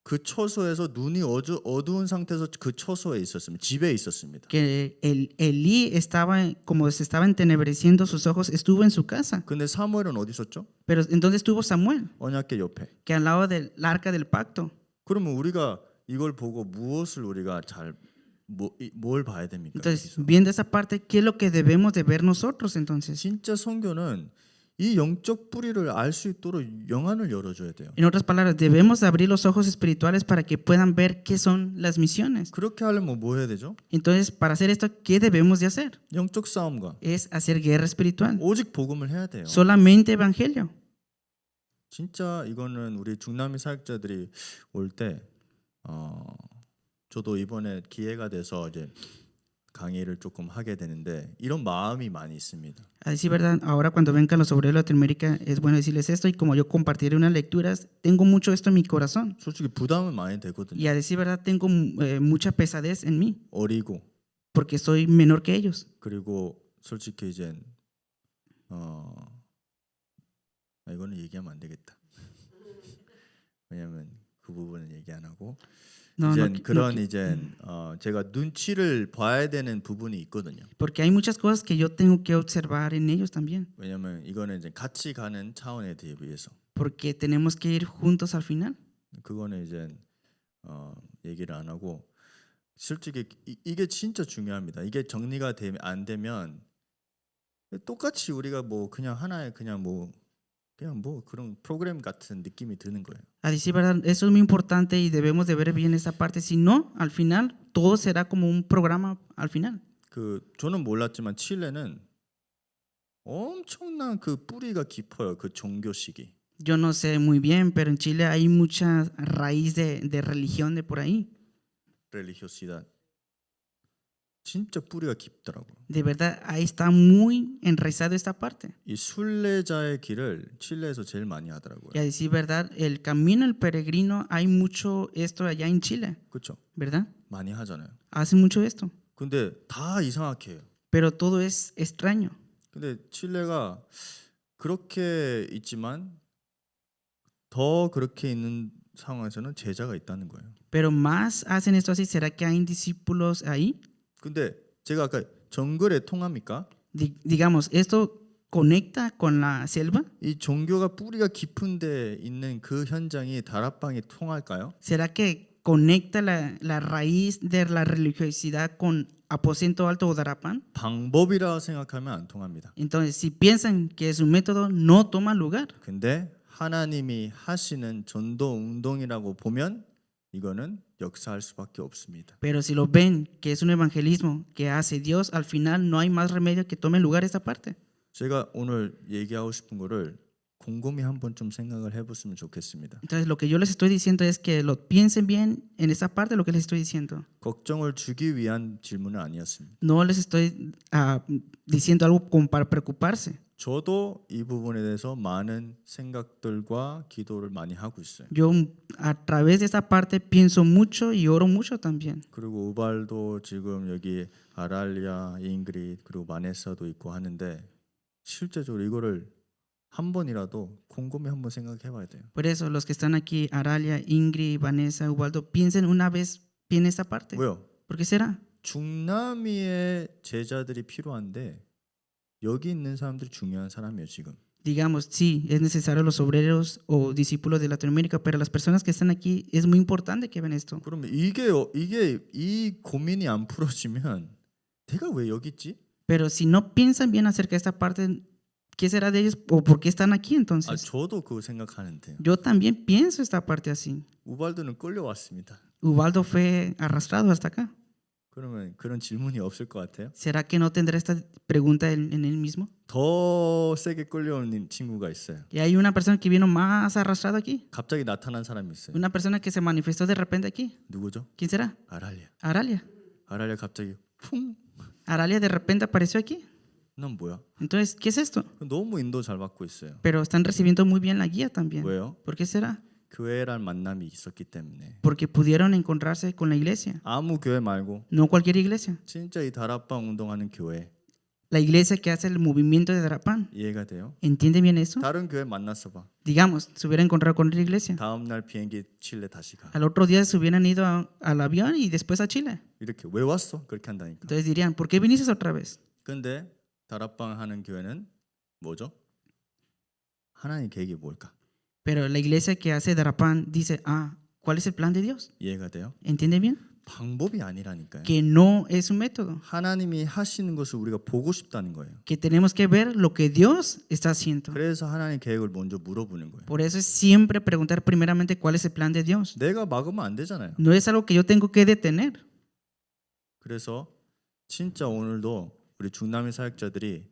Speaker 1: 그 처소에서 눈이 어두운 상태에서 그 처소에 있었습니다. 집에 있었습니다.
Speaker 2: Que Elí estaba, como se estaba entenebreciendo sus ojos, estuvo en su casa.
Speaker 1: 근데 사무엘은 어디 있었죠?
Speaker 2: Pero entonces estuvo Samuel,
Speaker 1: 언약궤 옆에.
Speaker 2: que al lado del arca del pacto.
Speaker 1: 그러면 우리가 이걸 보고 무엇을 우리가 뭘 봐야 됩니까?
Speaker 2: Entonces,
Speaker 1: 여기서?
Speaker 2: viendo esa parte, ¿qué es lo que debemos de ver nosotros entonces?
Speaker 1: 진짜 선교는 이 영적 뿌리를 알 수 있도록 영안을 열어줘야 돼요.
Speaker 2: En otras palabras, debemos de abrir los ojos espirituales para que puedan ver qué son las misiones.
Speaker 1: 그렇게 하려면 뭐 해야 되죠?
Speaker 2: Entonces, para hacer esto, ¿qué debemos de hacer?
Speaker 1: 영적 싸움과
Speaker 2: Es hacer guerra espiritual.
Speaker 1: 오직 복음을 해야 돼요.
Speaker 2: Solamente evangelio.
Speaker 1: 진짜 이거는 우리 중남미 사역자들이 올 때 저도 이번에 기회가 돼서 이제 강의를 조금 하게 되는데 이런 마음이 많이 있습니다.
Speaker 2: Así, ¿verdad? Ahora cuando vengan los obreros de Latinoamérica, es bueno decirles esto y como yo compartiré unas lecturas, tengo mucho esto en mi corazón.
Speaker 1: 솔직히 부담은 많이 되거든요.
Speaker 2: Y a decir verdad, tengo mucha pesadez en mí
Speaker 1: 어리고
Speaker 2: porque soy menor que ellos.
Speaker 1: 그리고 솔직히 이제 이거는 얘기하면 안 되겠다. 왜냐하면 그 부분은 얘기 안 하고
Speaker 2: No,
Speaker 1: 이젠
Speaker 2: no,
Speaker 1: 그런
Speaker 2: no,
Speaker 1: 이젠 제가 눈치를 봐야 되는 부분이 있거든요.
Speaker 2: porque hay muchas cosas que yo tengo que observar en ellos también,
Speaker 1: 왜냐면 이거는 이제 같이 가는 차원에 대비해서
Speaker 2: porque tenemos que ir juntos al final.
Speaker 1: 그거는 이제 얘기를 안 하고 솔직히 이게 진짜 중요합니다. 이게 정리가 안 되면 똑같이 우리가 뭐 그냥 하나의 그냥 뭐 그런 프로그램 같은 느낌이 드는 거예요.
Speaker 2: A decir verdad, eso es muy importante y debemos de ver bien esa parte. Si no, al final todo será como un programa al final.
Speaker 1: 그 저는 몰랐지만 칠레는 엄청난 그 뿌리가 깊어요. 그 종교식이.
Speaker 2: Yo no sé muy bien, pero en Chile hay mucha raíz de religión de por ahí.
Speaker 1: 렐리히오시다. 진짜 뿌리가 깊더라고요.
Speaker 2: De verdad, ahí está muy enraizado esta parte.
Speaker 1: 이 순례자의 길을 칠레에서 제일 많이 하더라고요.
Speaker 2: Y a decir verdad, el camino del peregrino, hay mucho esto allá en Chile,
Speaker 1: 그렇죠?
Speaker 2: ¿verdad?
Speaker 1: 많이 하잖아요.
Speaker 2: Hacen mucho esto,
Speaker 1: 근데 다 이상하게 해요.
Speaker 2: pero todo es extraño.
Speaker 1: 근데 칠레가 그렇게 있지만 더 그렇게 있는 상황에서는 제자가 있다는 거예요.
Speaker 2: Pero más hacen esto así, ¿será que hay discípulos ahí?
Speaker 1: 근데 제가 아까 정글에 통합니까?
Speaker 2: Digamos, ¿esto conecta con la selva?
Speaker 1: 이 종교가 뿌리가 깊은데 있는 그 현장이 다락방에 통할까요?
Speaker 2: ¿Será que conecta la raíz de la religiosidad con Aposento Alto o Darapán?
Speaker 1: 방법이라 생각하면 안 통합니다.
Speaker 2: Entonces, si piensan que su método no toma lugar,
Speaker 1: 근데 하나님이 하시는 전도 운동이라고 보면 이거는 역사할 수밖에 없습니다.
Speaker 2: pero si lo ven que es un evangelismo que hace Dios, al final no hay más remedio que tome lugar esta parte.
Speaker 1: 제가 오늘 얘기하고 싶은 거를 곰곰이 한번 좀 생각을 해봤으면 좋겠습니다.
Speaker 2: Entonces, lo que yo les estoy diciendo es que lo piensen bien en esa parte de lo que les estoy diciendo.
Speaker 1: 걱정을 주기 위한 질문은 아니었습니다.
Speaker 2: No les estoy diciendo algo como para preocuparse.
Speaker 1: 저도 이 부분에 대해서 많은 생각들과 기도를 많이 하고 있어요.
Speaker 2: Yo a través de esta parte pienso mucho y oro mucho también.
Speaker 1: 그리고 우발도 지금 여기 아랄리아, 잉그리드 그리고 마네사도 있고 하는데 실제적으로 이거를 한 번이라도 곰곰이 한번 생각해봐야 돼요.
Speaker 2: Por eso los que están aquí, Aralia, Ingrid, Vanessa, Ubaldo, piensen una vez bien esta parte.
Speaker 1: 왜요?
Speaker 2: ¿Por qué será?
Speaker 1: 중남미의 제자들이 필요한데 여기 있는 사람들이 중요한 사람이에요 지금.
Speaker 2: Digamos, sí, es necesario los obreros o discípulos de Latinoamérica, pero las personas que están aquí es muy importante que ven esto.
Speaker 1: 그러면 이게 이 고민이 안 풀어지면 내가 왜 여기 있지?
Speaker 2: Pero si no piensan bien acerca de esta parte, ¿qué será de ellos o por qué están aquí
Speaker 1: 아
Speaker 2: entonces?
Speaker 1: 저도 그거 생각하는데요.
Speaker 2: Yo también pienso esta parte así.
Speaker 1: 우발도는 끌려왔습니다.
Speaker 2: Ubaldo fue arrastrado hasta acá.
Speaker 1: 그러면 그런 질문이 없을 것 같아요.
Speaker 2: ¿Será que no tendrá esta pregunta en él mismo?
Speaker 1: 더 세게 끌려온 친구가 있어요.
Speaker 2: Y hay una persona que vino más arrastrado aquí.
Speaker 1: 갑자기 나타난 사람이 있어요.
Speaker 2: Una persona que se manifestó de repente aquí.
Speaker 1: 누구죠?
Speaker 2: ¿Quién será?
Speaker 1: 아랄리아.
Speaker 2: Aralia.
Speaker 1: 아랄리아 갑자기 풍.
Speaker 2: Aralia de repente apareció aquí.
Speaker 1: 넌 뭐야?
Speaker 2: Entonces, ¿qué es esto?
Speaker 1: 너무 인도 잘 받고 있어요.
Speaker 2: Pero están recibiendo muy bien la guía también.
Speaker 1: 왜요?
Speaker 2: ¿Por qué será?
Speaker 1: 교회란 만남이 있었기 때문에.
Speaker 2: Porque pudieron encontrarse con la iglesia.
Speaker 1: 아무 교회 말고
Speaker 2: No cualquier iglesia.
Speaker 1: 진짜 이 다락방 운동하는 교회.
Speaker 2: La iglesia que hace el movimiento de Darapán.
Speaker 1: 이해가 돼요?
Speaker 2: ¿Entiende bien eso?
Speaker 1: 다른 교회 만났어 봐.
Speaker 2: Digamos, se hubiera encontrado con otra iglesia.
Speaker 1: 다음 날 비행기 칠레 다시 가.
Speaker 2: Al otro día se hubieran ido al avión y después a Chile.
Speaker 1: 이렇게 왜 왔어? 그렇게 한다니까.
Speaker 2: Entonces dirían, ¿por qué viniste otra vez?
Speaker 1: 근데 다락방 하는 교회는 뭐죠? 하나님 계획이 뭘까?
Speaker 2: Pero la iglesia que hace Darapán dice, ¿cuál es el plan de Dios?
Speaker 1: 이해가 돼요?
Speaker 2: ¿Entiende bien?
Speaker 1: 방법이 아니라니까요.
Speaker 2: Que no es un método.
Speaker 1: 하나님이 하시는 것을 우리가 보고 싶다는 거예요.
Speaker 2: Que tenemos que ver lo que Dios está haciendo.
Speaker 1: 그래서 하나님 계획을 먼저 물어보는 거예요.
Speaker 2: Por eso es siempre preguntar primeramente cuál es el plan de Dios.
Speaker 1: 내가 막으면 안 되잖아요.
Speaker 2: No es algo que yo tengo que detener.
Speaker 1: 그래서 진짜 오늘도 우리 중남미 사역자들이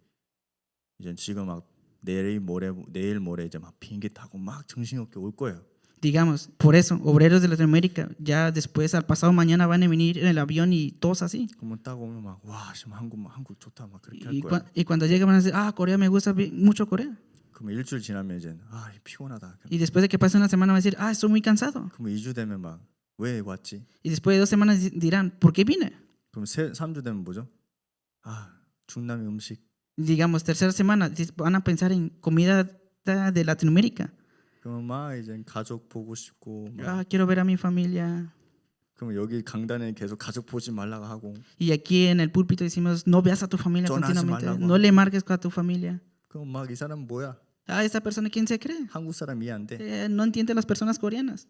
Speaker 1: 이제 지금 막 내일 모레 이제 막 비행기 타고 막 정신없게 올 거예요.
Speaker 2: Digamos, por eso, obreros de Latinoamérica, ya después, al pasado mañana van a venir en el avión y todos así.
Speaker 1: 그러면 딱 오면 막 와, 지금 한국 좋다 막 그렇게 할 거예요.
Speaker 2: Y cuando llegan van a decir, Corea me gusta mucho Corea.
Speaker 1: 그러면 일주일 지나면 이제 피곤하다.
Speaker 2: Y después de que pase una semana van a decir, estoy muy cansado.
Speaker 1: 그러면 2주 되면 막 왜 왔지?
Speaker 2: Y después de 2 semanas dirán, ¿por qué vine?
Speaker 1: 그럼 3주 되면 뭐죠? 중남미 음식.
Speaker 2: Digamos, tercera semana van a pensar en comida de Latinoamérica.
Speaker 1: 그러면 막 이제 가족 보고 싶고 막
Speaker 2: Quiero ver a mi familia.
Speaker 1: 그럼 여기 강단에 계속 가족 보지 말라고 하고
Speaker 2: Y aquí en el púlpito decimos, no veas a tu familia
Speaker 1: 전화하지
Speaker 2: continuamente,
Speaker 1: 말라고
Speaker 2: no
Speaker 1: 하고.
Speaker 2: le marques a tu familia.
Speaker 1: 그럼 막 이 사람 뭐야?
Speaker 2: Ah, esa persona, ¿quién se cree?
Speaker 1: 한국 사람 이해 안 돼.
Speaker 2: No entiende las personas coreanas.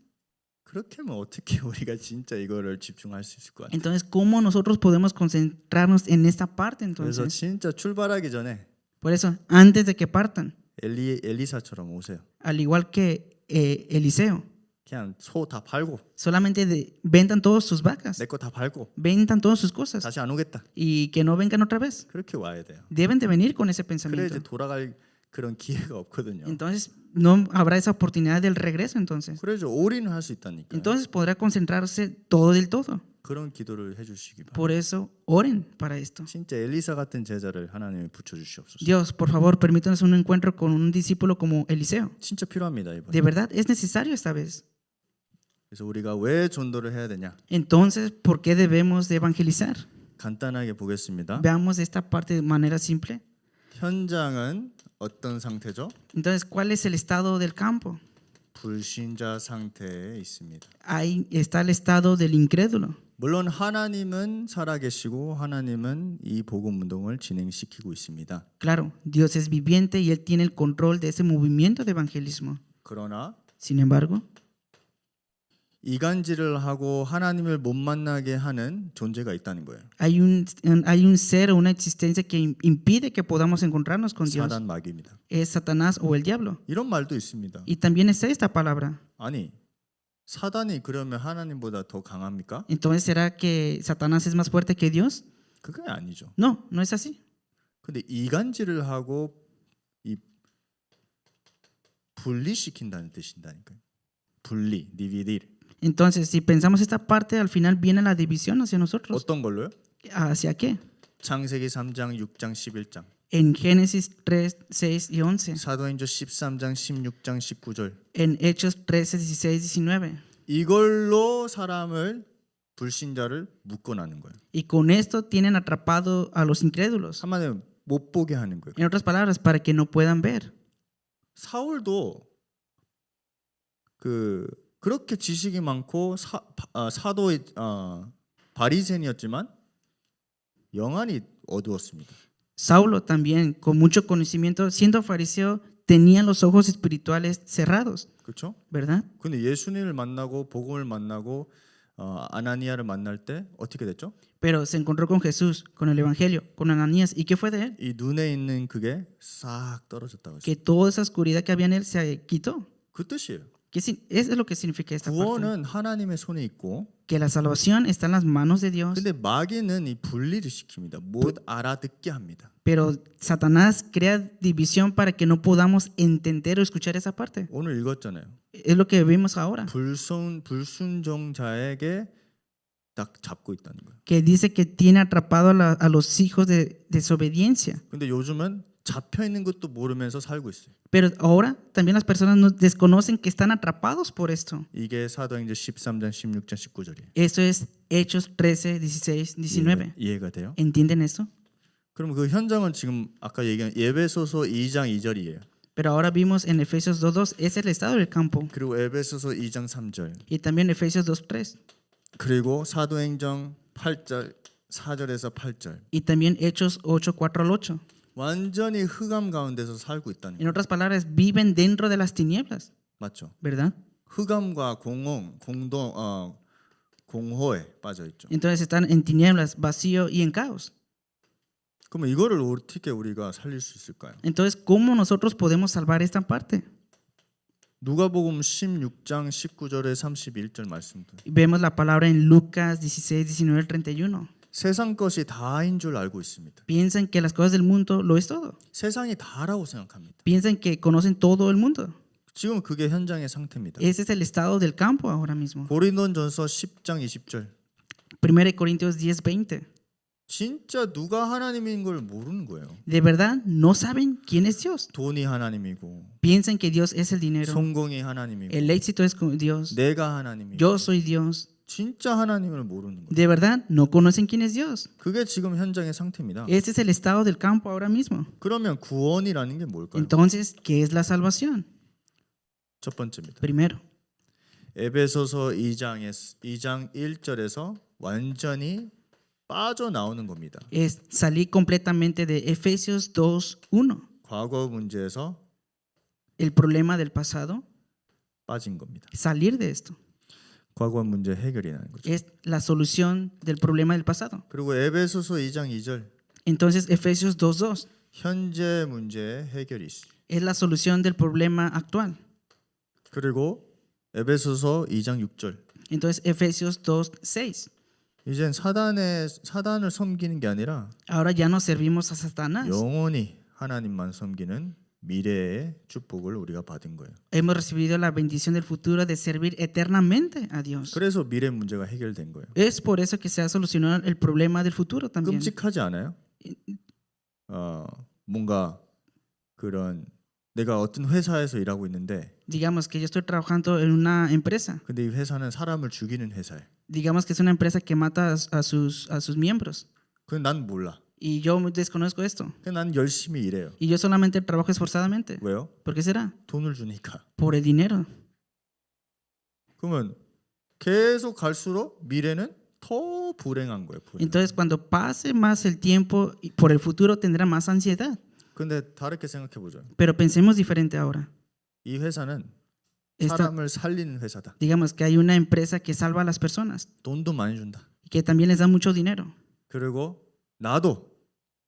Speaker 1: 그렇게 하면 어떻게 우리가 진짜 이거를 집중할 수 있을 것 같아.
Speaker 2: Entonces, ¿cómo nosotros podemos concentrarnos en esta parte
Speaker 1: 그래서
Speaker 2: entonces?
Speaker 1: 진짜 출발하기 전에
Speaker 2: Por eso, antes de que partan,
Speaker 1: 엘리사처럼 오세요.
Speaker 2: al igual que Eliseo,
Speaker 1: 그냥 소 다 팔고
Speaker 2: solamente vendan todas sus vacas,
Speaker 1: 내 거 다 팔고
Speaker 2: vendan todas sus cosas
Speaker 1: 다시 안 오겠다.
Speaker 2: y que no vengan otra vez.
Speaker 1: 그렇게 와야 돼요.
Speaker 2: Deben de venir con ese
Speaker 1: 그래 이제
Speaker 2: pensamiento.
Speaker 1: 돌아갈 그런 기회가 없거든요.
Speaker 2: Entonces, no habrá esa oportunidad del regreso entonces.
Speaker 1: 그래서 올인을 할 수 있다니까.
Speaker 2: Entonces podrá concentrarse todo del todo.
Speaker 1: 그런 기도를 해주시기 바랍니다.
Speaker 2: Por eso, oren para esto.
Speaker 1: 진짜 엘리사 같은 제자를 하나님이 붙여주시옵소서.
Speaker 2: Dios, por favor, permítanos un encuentro con un discípulo como Eliseo.
Speaker 1: 진짜 필요합니다 이번에.
Speaker 2: De verdad, es necesario esta vez.
Speaker 1: 그래서 우리가 왜 전도를 해야 되냐?
Speaker 2: Entonces, ¿por qué debemos de evangelizar?
Speaker 1: 간단하게 보겠습니다.
Speaker 2: Veamos esta parte de manera simple.
Speaker 1: 현장은 어떤 상태죠?
Speaker 2: Entonces, ¿cuál es el estado del campo?
Speaker 1: 불신자 상태에 있습니다.
Speaker 2: Ahí está el estado del incrédulo.
Speaker 1: 물론 하나님은 살아계시고 하나님은 이 복음 운동을 진행시키고 있습니다.
Speaker 2: Claro, Dios es viviente y Él tiene el control de ese movimiento de evangelismo.
Speaker 1: 그러나
Speaker 2: Sin embargo,
Speaker 1: 이간질을 하고 하나님을 못 만나게 하는 존재가 있다는 거예요.
Speaker 2: hay un ser o una existencia que impide que podamos encontrarnos con Dios.
Speaker 1: 사단 마귀입니다.
Speaker 2: Es Satanás o el diablo.
Speaker 1: 이런 말도 있습니다.
Speaker 2: Y también está esta palabra.
Speaker 1: 아니 사단이 그러면 하나님보다 더 강합니까?
Speaker 2: Entonces, ¿será que Satanás es más fuerte que Dios?
Speaker 1: 그게 아니죠.
Speaker 2: No, no es así.
Speaker 1: 근데 이간질을 하고 이 분리시킨다는 뜻인다니까요. 분리, dividir.
Speaker 2: Entonces, si pensamos esta parte, al final viene la división hacia nosotros.
Speaker 1: 어떤 걸로요?
Speaker 2: ¿Hacia qué?
Speaker 1: 창세기 3장, 6장, 11장.
Speaker 2: En Génesis 3, 6 y 11.
Speaker 1: 사도행전 13장, 16장, 19절.
Speaker 2: En Hechos 13, 16, 19.
Speaker 1: 이걸로 사람을 불신자를 묶어놨는 거예요.
Speaker 2: Y con esto tienen atrapado a los incrédulos.
Speaker 1: 한마디로 못 보게 하는 거예요.
Speaker 2: En otras palabras, para que no puedan ver.
Speaker 1: 사울도 그렇게 지식이 많고 사도의 바리새인이었지만 영안이 어두웠습니다.
Speaker 2: Saulo también, con mucho conocimiento, siendo fariseo, tenía los ojos espirituales cerrados,
Speaker 1: 그렇죠?
Speaker 2: ¿verdad?
Speaker 1: 근데 예수님을 만나고 복음을 만나고 아나니아를 만날 때 어떻게 됐죠?
Speaker 2: Pero se encontró con Jesús, con el Evangelio, con Ananías. ¿Y qué fue de él?
Speaker 1: 이 눈에 있는 그게 싹 떨어졌다고 했어요.
Speaker 2: Que toda esa oscuridad que había en él se quitó.
Speaker 1: 그 뜻이에요.
Speaker 2: Eso es lo que significa esta parte.
Speaker 1: 구원은 하나님의 손에 있고
Speaker 2: Que la salvación está en las manos de Dios,
Speaker 1: 근데 마귀는 이 분리를 시킵니다. 못 알아듣게 합니다.
Speaker 2: pero Satanás crea división para que no podamos entender o escuchar esa parte.
Speaker 1: 오늘 읽었잖아요.
Speaker 2: Es lo que vemos ahora,
Speaker 1: 불순종자에게 딱 잡고 있다는 거예요.
Speaker 2: que dice que tiene atrapado a los hijos de desobediencia.
Speaker 1: 근데 요즘은 잡혀 있는 것도 모르면서 살고 있어요.
Speaker 2: Pero ahora también las personas no desconocen que están atrapados por esto.
Speaker 1: 이게 사도행전 13장 16장 19절이에요.
Speaker 2: Eso es Hechos 13, 16, 19.
Speaker 1: 이해가 돼요?
Speaker 2: ¿Entienden eso?
Speaker 1: 그럼 그 현장은 지금 아까 얘기한 에베소서 2장 2절이에요.
Speaker 2: Pero ahora vimos en Efesios 2:2, es el estado del campo.
Speaker 1: 그리고 에베소서 2장 3절.
Speaker 2: Y también Efesios 2:3.
Speaker 1: 그리고 사도행전 8절 4절에서 8절.
Speaker 2: Y también Hechos 8:4 al 8.
Speaker 1: 완전히 흑암 가운데서 살고 있다는
Speaker 2: En
Speaker 1: 거예요.
Speaker 2: otras palabras, viven dentro de las tinieblas,
Speaker 1: 맞죠?
Speaker 2: ¿verdad?
Speaker 1: 흑암과 공허에 빠져 있죠.
Speaker 2: Entonces están en tinieblas, vacío y en caos.
Speaker 1: 그러면 이거를 어떻게 우리가 살릴 수 있을까요?
Speaker 2: Entonces, ¿cómo nosotros podemos salvar esta parte?
Speaker 1: 누가복음 16장 19절에 31절 말씀도.
Speaker 2: Vemos la palabra en Lucas 16, 19 al 31.
Speaker 1: 세상 것이 다인 줄 알고 있습니다.
Speaker 2: Piensan que las cosas del mundo lo es todo.
Speaker 1: 세상이 다라고 생각합니다.
Speaker 2: Piensan que conocen todo el mundo.
Speaker 1: 지금 그게 현장의 상태입니다.
Speaker 2: Ese es el estado del campo ahora mismo.
Speaker 1: 고린도전서 10장 20절.
Speaker 2: 1 Corintios 10, 20.
Speaker 1: 진짜 누가 하나님인 걸 모르는 거예요.
Speaker 2: De verdad, no saben quién es Dios.
Speaker 1: 돈이 하나님이고
Speaker 2: Piensan que Dios es el dinero.
Speaker 1: 성공이 하나님이고
Speaker 2: El éxito es con Dios.
Speaker 1: 내가 하나님이고
Speaker 2: Yo soy Dios.
Speaker 1: 진짜 하나님을 모르는 거예요.
Speaker 2: De verdad, no conocen quién es Dios.
Speaker 1: 그게 지금 현장의 상태입니다.
Speaker 2: Ese es el estado del campo ahora mismo.
Speaker 1: 그러면 구원이라는 게 뭘까요?
Speaker 2: Entonces, ¿qué es la salvación?
Speaker 1: 첫 번째입니다.
Speaker 2: Primero,
Speaker 1: 에베소서 2장 1절에서 완전히 빠져나오는 겁니다.
Speaker 2: Es salir completamente de Efesios 2:1.
Speaker 1: 과거 문제에서
Speaker 2: El problema del pasado,
Speaker 1: 빠진 겁니다.
Speaker 2: salir de esto.
Speaker 1: 과거 문제 해결이 나는 거죠.
Speaker 2: Es la solución del problema del pasado.
Speaker 1: 그리고 에베소서 2장 2절
Speaker 2: Entonces, Efesios 2:2
Speaker 1: 현재 문제의 해결이 있어요.
Speaker 2: es la solución del problema actual.
Speaker 1: 그리고 에베소서 2장 6절
Speaker 2: Entonces, Efesios 2:6.
Speaker 1: 이젠 사단을 섬기는 게 아니라
Speaker 2: Ahora ya no servimos a Satanás.
Speaker 1: 영원히 하나님만 섬기는 미래의 축복을 우리가 받은 거예요.
Speaker 2: Hemos recibido la bendición del futuro de servir eternamente a Dios.
Speaker 1: 그래서 미래 문제가 해결된 거예요.
Speaker 2: Es por eso que se ha solucionado el problema del futuro también.
Speaker 1: 끔찍하지 않아요? 뭔가 그런 내가 어떤 회사에서 일하고 있는데
Speaker 2: Digamos que yo estoy trabajando en una empresa.
Speaker 1: 근데 이 회사는 사람을 죽이는 회사예요.
Speaker 2: Digamos que es una empresa que mata a sus miembros.
Speaker 1: 그건 난 몰라.
Speaker 2: Y yo desconozco esto.
Speaker 1: 그냥 난 열심히 일해요.
Speaker 2: Y yo solamente trabajo esforzadamente.
Speaker 1: 왜요?
Speaker 2: ¿Por qué será?
Speaker 1: 돈을 주니까.
Speaker 2: Por el dinero.
Speaker 1: 그러면 계속 갈수록 미래는 더 불행한 거예요. 불행.
Speaker 2: Entonces, cuando pase más el tiempo, por el futuro tendrá más ansiedad.
Speaker 1: 근데 다르게 생각해 보죠.
Speaker 2: Pero pensemos diferente ahora.
Speaker 1: 이 회사는
Speaker 2: Esta,
Speaker 1: 사람을 살리는 회사다.
Speaker 2: digamos que hay una empresa que salva a las personas
Speaker 1: 돈도 많이 준다.
Speaker 2: y que también les da mucho dinero.
Speaker 1: 그리고 나도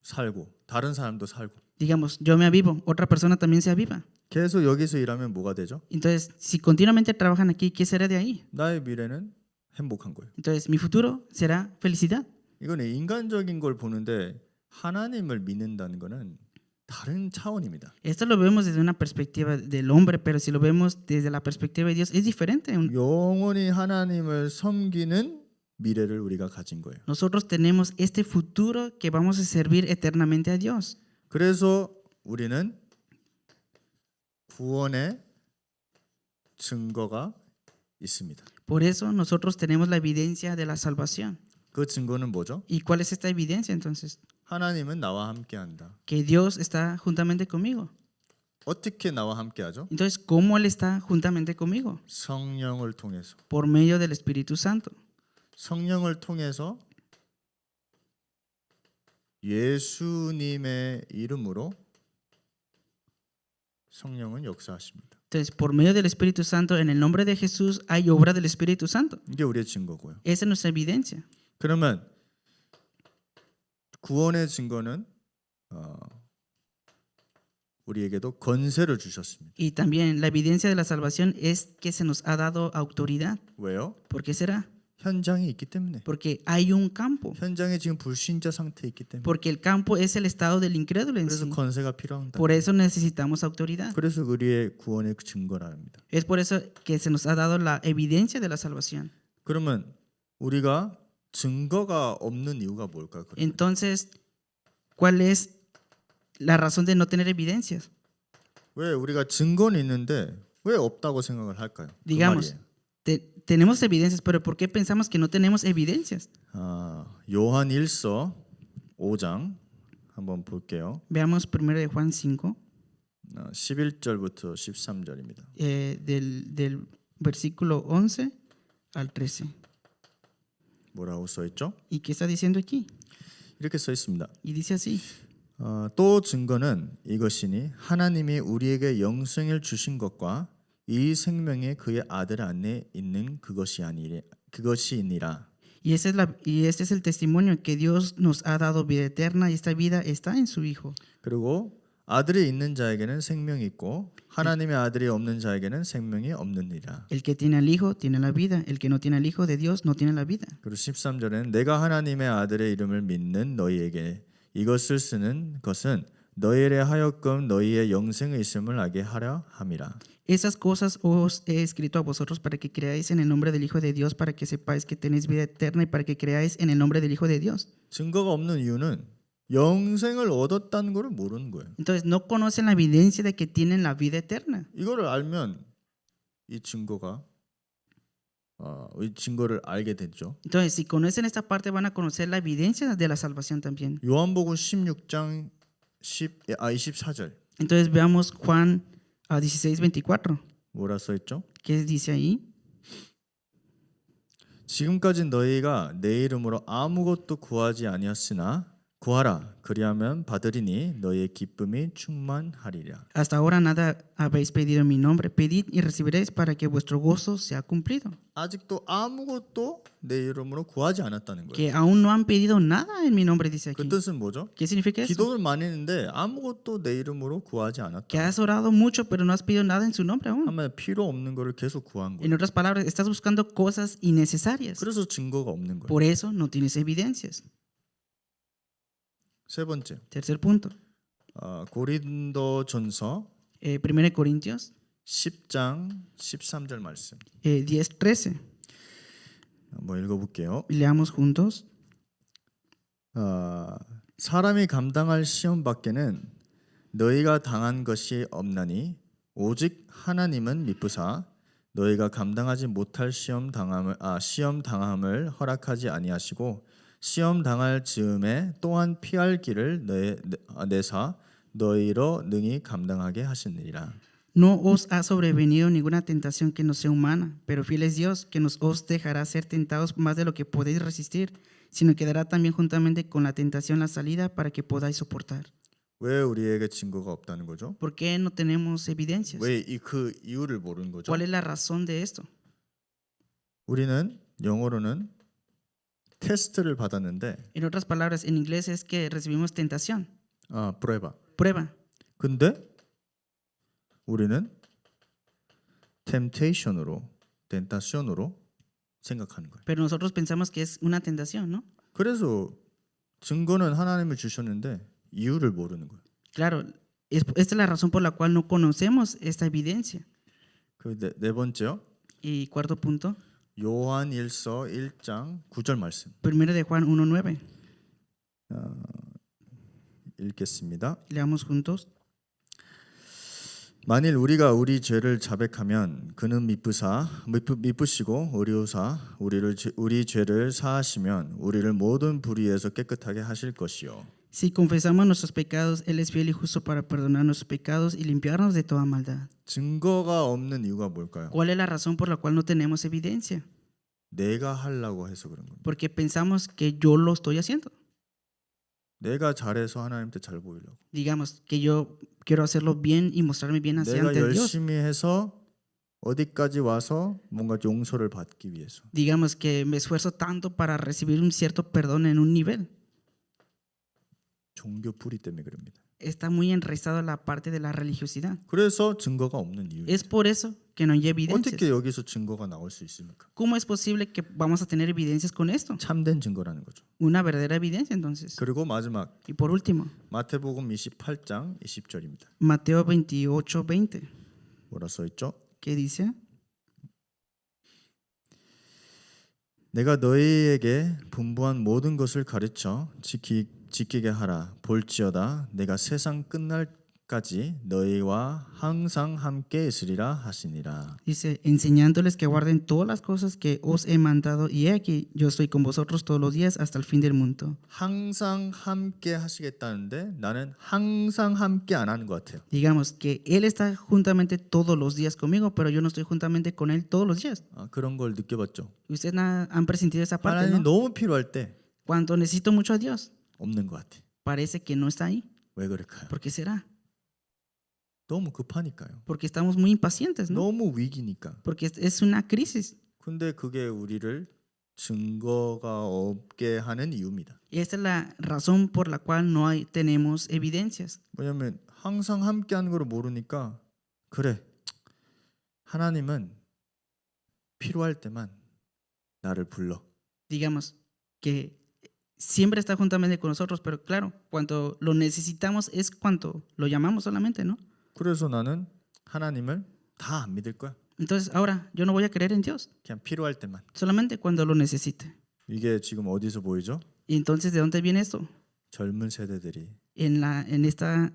Speaker 1: 살고 다른 사람도 살고
Speaker 2: Digamos, yo me avivo, otra persona también se aviva.
Speaker 1: 계속 여기서 일하면 뭐가 되죠?
Speaker 2: Entonces, si continuamente trabajan aquí, ¿qué será de ahí?
Speaker 1: 나의 미래는 행복한 거예요.
Speaker 2: Entonces, mi futuro será felicidad.
Speaker 1: 이거는 인간적인 걸 보는데 하나님을 믿는다는 거는 다른 차원입니다.
Speaker 2: Esto lo vemos desde una perspectiva del hombre, pero si lo vemos desde la perspectiva de Dios, es diferente.
Speaker 1: 영원히 하나님을 섬기는 미래를 우리가 가진 거예요.
Speaker 2: Nosotros tenemos este futuro que vamos a servir eternamente a Dios.
Speaker 1: 그래서 우리는 구원의 증거가 있습니다.
Speaker 2: Por eso nosotros tenemos la evidencia de la salvación.
Speaker 1: 그 증거는 뭐죠?
Speaker 2: ¿Y cuál es esta evidencia entonces?
Speaker 1: 하나님은 나와 함께한다.
Speaker 2: Que Dios está juntamente conmigo.
Speaker 1: 어떻게 나와 함께하죠?
Speaker 2: Entonces, ¿cómo Él está juntamente conmigo?
Speaker 1: 성령을 통해서.
Speaker 2: Por medio del Espíritu Santo.
Speaker 1: 성령을 통해서 예수님의 이름으로 성령은 역사하십니다.
Speaker 2: Entonces, por medio del Espíritu Santo, en el nombre de Jesús, hay obra del Espíritu Santo.
Speaker 1: 이게 우리의 증거고요.
Speaker 2: Esa es nuestra evidencia.
Speaker 1: 그러면 구원의 증거는 우리에게도 권세를 주셨습니다.
Speaker 2: Y también la evidencia de la salvación es que se nos ha dado autoridad.
Speaker 1: 왜요?
Speaker 2: ¿Por qué será?
Speaker 1: 현장이 있기 때문에.
Speaker 2: Porque hay un campo.
Speaker 1: 현장에 지금 불신자 상태에 있기 때문에.
Speaker 2: Porque el campo es el estado del incrédulo en
Speaker 1: 그래서
Speaker 2: sí.
Speaker 1: 권세가 필요합니다.
Speaker 2: Por eso necesitamos autoridad.
Speaker 1: 그래서 우리의 구원의 증거랍니다.
Speaker 2: Es por eso que se nos ha dado la evidencia de la salvación.
Speaker 1: 그러면 우리가 증거가 없는 이유가 뭘까요?
Speaker 2: Entonces, ¿cuál es la razón de no tener evidencias?
Speaker 1: 왜 우리가 증거는 있는데 왜 없다고 생각을 할까요? 그
Speaker 2: Digamos,
Speaker 1: 말이에요.
Speaker 2: tenemos evidencias, pero ¿por qué pensamos que no tenemos evidencias?
Speaker 1: 요한 1서 5장 한번 볼게요.
Speaker 2: Veamos primero de Juan 5,
Speaker 1: 11절부터 13절입니다.
Speaker 2: del versículo 11 al 13.
Speaker 1: 뭐라고 써 있죠?
Speaker 2: ¿Y qué está diciendo aquí?
Speaker 1: 이렇게 써 있습니다.
Speaker 2: Y dice así.
Speaker 1: 또 증거는 이것이니 하나님이 우리에게 영생을 주신 것과 이 생명이 그의 아들 안에 있는 그것이니라.
Speaker 2: Y este es el testimonio que Dios nos ha dado vida eterna y esta vida está en su Hijo.
Speaker 1: 그리고 아들이 있는 자에게는 생명이 있고 하나님의 아들이 없는 자에게는 생명이 없느니라.
Speaker 2: El que tiene al Hijo tiene la vida, el que no tiene al Hijo de Dios no tiene la vida.
Speaker 1: 그리고 13절에는 내가 하나님의 아들의 이름을 믿는 너희에게 이것을 쓰는 것은 너희에 하여금 너희의 영생의 있음을 알게 하려 함이라.
Speaker 2: Esas cosas os he escrito a vosotros para que creáis en el nombre del Hijo de Dios, para que sepáis que tenéis vida eterna y para que creáis en el nombre del Hijo de Dios.
Speaker 1: 증거가 없는 이유는 영생을 얻었다는 것을 모르는 거예요.
Speaker 2: Entonces no conocen la evidencia de que tienen la vida eterna.
Speaker 1: 이거를 알면 이 증거를 알게 되죠.
Speaker 2: Entonces si conocen esta parte van a conocer la evidencia de la salvación también.
Speaker 1: 요한복음 16장 24절.
Speaker 2: Entonces veamos Juan 16:24.
Speaker 1: 뭐라 써 있죠?
Speaker 2: ¿Qué dice ahí?
Speaker 1: 지금까지 너희가 내 이름으로 아무것도 구하지 아니었으나 구하라 그리하면 받으리니 너희의 기쁨이 충만하리라.
Speaker 2: Hasta ahora nada habéis pedido en mi nombre. Pedid y recibiréis para que vuestro gozo sea cumplido.
Speaker 1: 아직도 아무것도 내 이름으로 구하지 않았다는 거예요.
Speaker 2: Que aún no han pedido nada en mi nombre, dice
Speaker 1: 그
Speaker 2: aquí.
Speaker 1: 뜻은 뭐죠?
Speaker 2: ¿Qué significa eso?
Speaker 1: 기도를 많이 했는데 아무것도 내 이름으로 구하지
Speaker 2: Que
Speaker 1: 않았다.
Speaker 2: has orado mucho, pero no has pedido nada en su nombre aún.
Speaker 1: 하면 필요 없는 거를 계속 구한
Speaker 2: En
Speaker 1: 거예요.
Speaker 2: otras palabras, estás buscando cosas innecesarias.
Speaker 1: 그래서 증거가 없는 거예요.
Speaker 2: Por eso no tienes evidencias.
Speaker 1: 세 번째,
Speaker 2: Tercer punto.
Speaker 1: 고린도전서
Speaker 2: 1 Corintios
Speaker 1: 10장 13절 말씀
Speaker 2: 10:13.
Speaker 1: 한번 읽어볼게요.
Speaker 2: Leamos juntos.
Speaker 1: 사람이 감당할 시험 밖에는 너희가 당한 것이 없나니 오직 하나님은 미쁘사 너희가 감당하지 못할 시험 당함을 허락하지 아니하시고 시험 당할 즈음에 또한 피할 길을 내사 너희로 능히 감당하게 하시느니라.
Speaker 2: No os ha sobrevenido ninguna tentación que no sea humana, pero fiel es Dios, que nos os dejará ser tentados más de lo que podéis resistir, sino que dará también juntamente con la tentación la salida para que podáis soportar.
Speaker 1: 왜 우리에게 증거가 없다는 거죠?
Speaker 2: ¿Por qué no tenemos evidencias?
Speaker 1: 왜 그 이유를 모르는 거죠?
Speaker 2: ¿Cuál es la razón de esto?
Speaker 1: 우리는 영어로는 테스트를 받았는데
Speaker 2: En otras palabras, en inglés es que recibimos tentación,
Speaker 1: prueba.
Speaker 2: prueba,
Speaker 1: 근데 우리는 tentation으로 생각하는 거예요.
Speaker 2: pero nosotros pensamos que es una tentación, ¿no?
Speaker 1: 그래서 증거는 하나님을 주셨는데 이유를 모르는 거예요.
Speaker 2: Claro, esta es la razón por la cual no conocemos esta evidencia.
Speaker 1: 그 네 번째요.
Speaker 2: Y cuarto punto,
Speaker 1: 요한일서 1장 9절 말씀
Speaker 2: 1 de Juan 1:9.
Speaker 1: 읽겠습니다.
Speaker 2: Leamos juntos.
Speaker 1: 만일 우리가 우리 죄를 자백하면 그는 미쁘시고 의로우사 우리 죄를 사하시면 우리를 모든 불의에서 깨끗하게 하실 것이요.
Speaker 2: Si confesamos nuestros pecados, Él es fiel y justo para perdonar nuestros pecados y limpiarnos de toda maldad.
Speaker 1: 증거가 없는 이유가 뭘까요?
Speaker 2: ¿Cuál es la razón por la cual no tenemos evidencia?
Speaker 1: 내가 하려고 해서 그런 겁니다.
Speaker 2: Porque pensamos que yo lo estoy haciendo.
Speaker 1: 내가 잘해서 하나님한테 잘 보이려고.
Speaker 2: Digamos que yo quiero hacerlo bien y mostrarme bien hacia
Speaker 1: 내가
Speaker 2: ante Dios.
Speaker 1: 열심히 해서 어디까지 와서 뭔가 용서를 받기 위해서.
Speaker 2: Digamos que me esfuerzo tanto para recibir un cierto perdón en un nivel.
Speaker 1: 종교 뿌리 때문에 그럽니다.
Speaker 2: Está muy enraizado la parte de la religiosidad.
Speaker 1: 그래서 증거가 없는 이유.
Speaker 2: Es por eso que no hay evidencias.
Speaker 1: 어떻게 여기서 증거가 나올 수 있습니까?
Speaker 2: ¿Cómo es posible que vamos a tener evidencias con esto?
Speaker 1: 참된 증거라는 거죠.
Speaker 2: Una verdadera evidencia, entonces.
Speaker 1: 그리고 마지막
Speaker 2: Y por último,
Speaker 1: 마태복음 28장 20절입니다.
Speaker 2: Mateo 28:20,
Speaker 1: 뭐라 써 있죠?
Speaker 2: que dice:
Speaker 1: 내가 너희에게 분부한 모든 것을 가르쳐 지키게 하라. 볼지어다 내가 세상 끝날까지 너희와 항상 함께 있으리라 하시니라.
Speaker 2: Dice, enseñándoles que guarden todas las cosas que os he mandado, y he aquí, yo estoy con vosotros todos los días hasta el fin del mundo.
Speaker 1: 항상 함께 하시겠다는데 나는 항상 함께 안 하는 것 같아요.
Speaker 2: Digamos que Él está juntamente todos los días conmigo, pero yo no estoy juntamente con Él todos los días.
Speaker 1: 그런 걸 느껴봤죠.
Speaker 2: Ustedes han presentido esa parte,
Speaker 1: 하나님이
Speaker 2: ¿no?
Speaker 1: 너무 필요할 때
Speaker 2: Cuando necesito mucho a Dios,
Speaker 1: 없는 것 같아.
Speaker 2: parece que no está ahí.
Speaker 1: 왜 그럴까요?
Speaker 2: ¿Por qué será?
Speaker 1: 너무 급하니까요.
Speaker 2: Porque estamos muy impacientes, ¿no?
Speaker 1: 너무 위기니까.
Speaker 2: Porque es una crisis.
Speaker 1: 근데 그게 우리를 증거가 없게 하는 이유입니다.
Speaker 2: Y esta es la razón por la cual no tenemos evidencias.
Speaker 1: 왜냐하면 항상 함께하는 걸 모르니까 그래 하나님은 필요할 때만 나를 불러.
Speaker 2: Digamos que siempre está juntamente con nosotros, pero claro, cuando lo necesitamos es cuando lo llamamos solamente, ¿no?
Speaker 1: 그래서 나는 하나님을 다 안 믿을 거야.
Speaker 2: Entonces ahora yo no voy a creer en Dios,
Speaker 1: 그냥 필요할 때만.
Speaker 2: solamente cuando lo necesite.
Speaker 1: 이게 지금 어디서 보이죠?
Speaker 2: Y entonces, ¿de dónde viene esto?
Speaker 1: 젊은 세대들이
Speaker 2: En esta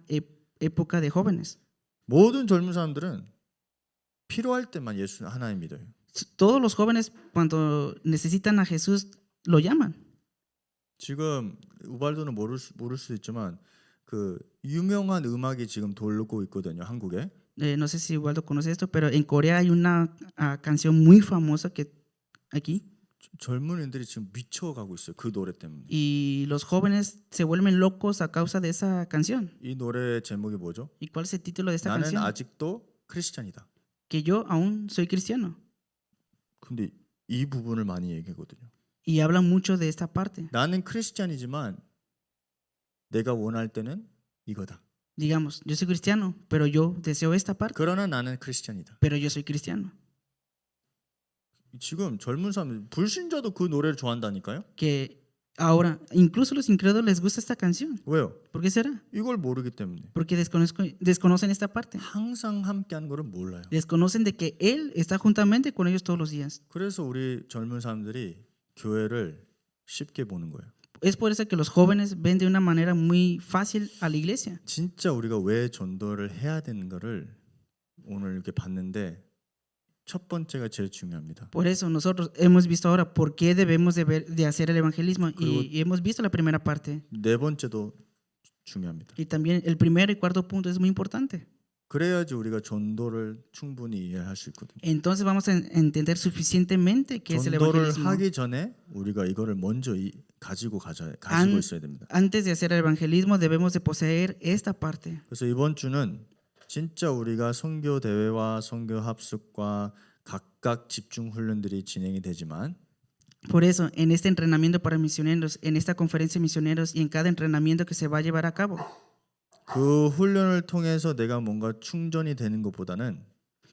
Speaker 2: época de jóvenes.
Speaker 1: 모든 젊은 사람들은 필요할 때만 예수 하나님 믿어요.
Speaker 2: Todos los jóvenes cuando necesitan a Jesús lo llaman.
Speaker 1: 지금 우발도는 모를 수 있지만 그 유명한 음악이 지금 돌고 있거든요, 한국에.
Speaker 2: No sé si Waldo conoce esto, pero en Corea hay una canción muy famosa que aquí
Speaker 1: 젊은이들이 지금 미쳐가고 있어요. 그 노래 때문에.
Speaker 2: Y los jóvenes se vuelven locos a causa de esa canción.
Speaker 1: 이 노래 제목이 뭐죠?
Speaker 2: ¿Y cuál es el título de esta
Speaker 1: 나는
Speaker 2: canción?
Speaker 1: 아직도 크리스찬이다.
Speaker 2: Que yo aún soy cristiano.
Speaker 1: 근데 이 부분을 많이 얘기하거든요.
Speaker 2: Y hablan mucho de esta parte.
Speaker 1: 나는 크리스찬이지만 내가 원할 때는 이거다.
Speaker 2: Digamos, yo soy cristiano, pero yo deseo esta parte,
Speaker 1: 그러나 나는 크리스찬이다.
Speaker 2: pero yo soy cristiano.
Speaker 1: 지금 젊은 사람들 불신자도 그 노래를 좋아한다니까요.
Speaker 2: Que ahora, incluso los incrédulos les gusta esta canción.
Speaker 1: 왜요?
Speaker 2: ¿Por qué será?
Speaker 1: 이걸 모르기 때문에.
Speaker 2: Porque desconocen esta parte.
Speaker 1: 항상 함께하는 거를 몰라요.
Speaker 2: Desconocen de que Él está juntamente con ellos todos los días.
Speaker 1: 그래서 우리 젊은 사람들이 교회를 쉽게 보는 거예요.
Speaker 2: Es por eso que los jóvenes ven de una manera muy fácil a la iglesia.
Speaker 1: 진짜 우리가 왜 전도를 해야 되는 거를 오늘 이렇게 봤는데 첫 번째가 제일 중요합니다.
Speaker 2: Por eso nosotros hemos visto ahora por qué debemos de hacer el evangelismo y hemos visto la primera parte.
Speaker 1: 네 번째도 중요합니다.
Speaker 2: Y también el primero y cuarto punto es muy importante.
Speaker 1: 그래야지 우리가 전도를 충분히 이해할 수 있거든요.
Speaker 2: Entonces vamos a entender suficientemente qué es el
Speaker 1: 전도를
Speaker 2: evangelismo.
Speaker 1: 하기 전에 우리가 이거를 먼저 가지고 있어야 됩니다.
Speaker 2: Antes de hacer el evangelismo debemos de poseer esta parte.
Speaker 1: 그래서 이번 주는 진짜 우리가 선교 대회와 선교 합숙과 각각 집중 훈련들이 진행이 되지만
Speaker 2: Por eso, en este entrenamiento para misioneros, en esta conferencia de misioneros y en cada entrenamiento que se va a llevar a cabo,
Speaker 1: 그 훈련을 통해서 내가 뭔가 충전이 되는 것보다는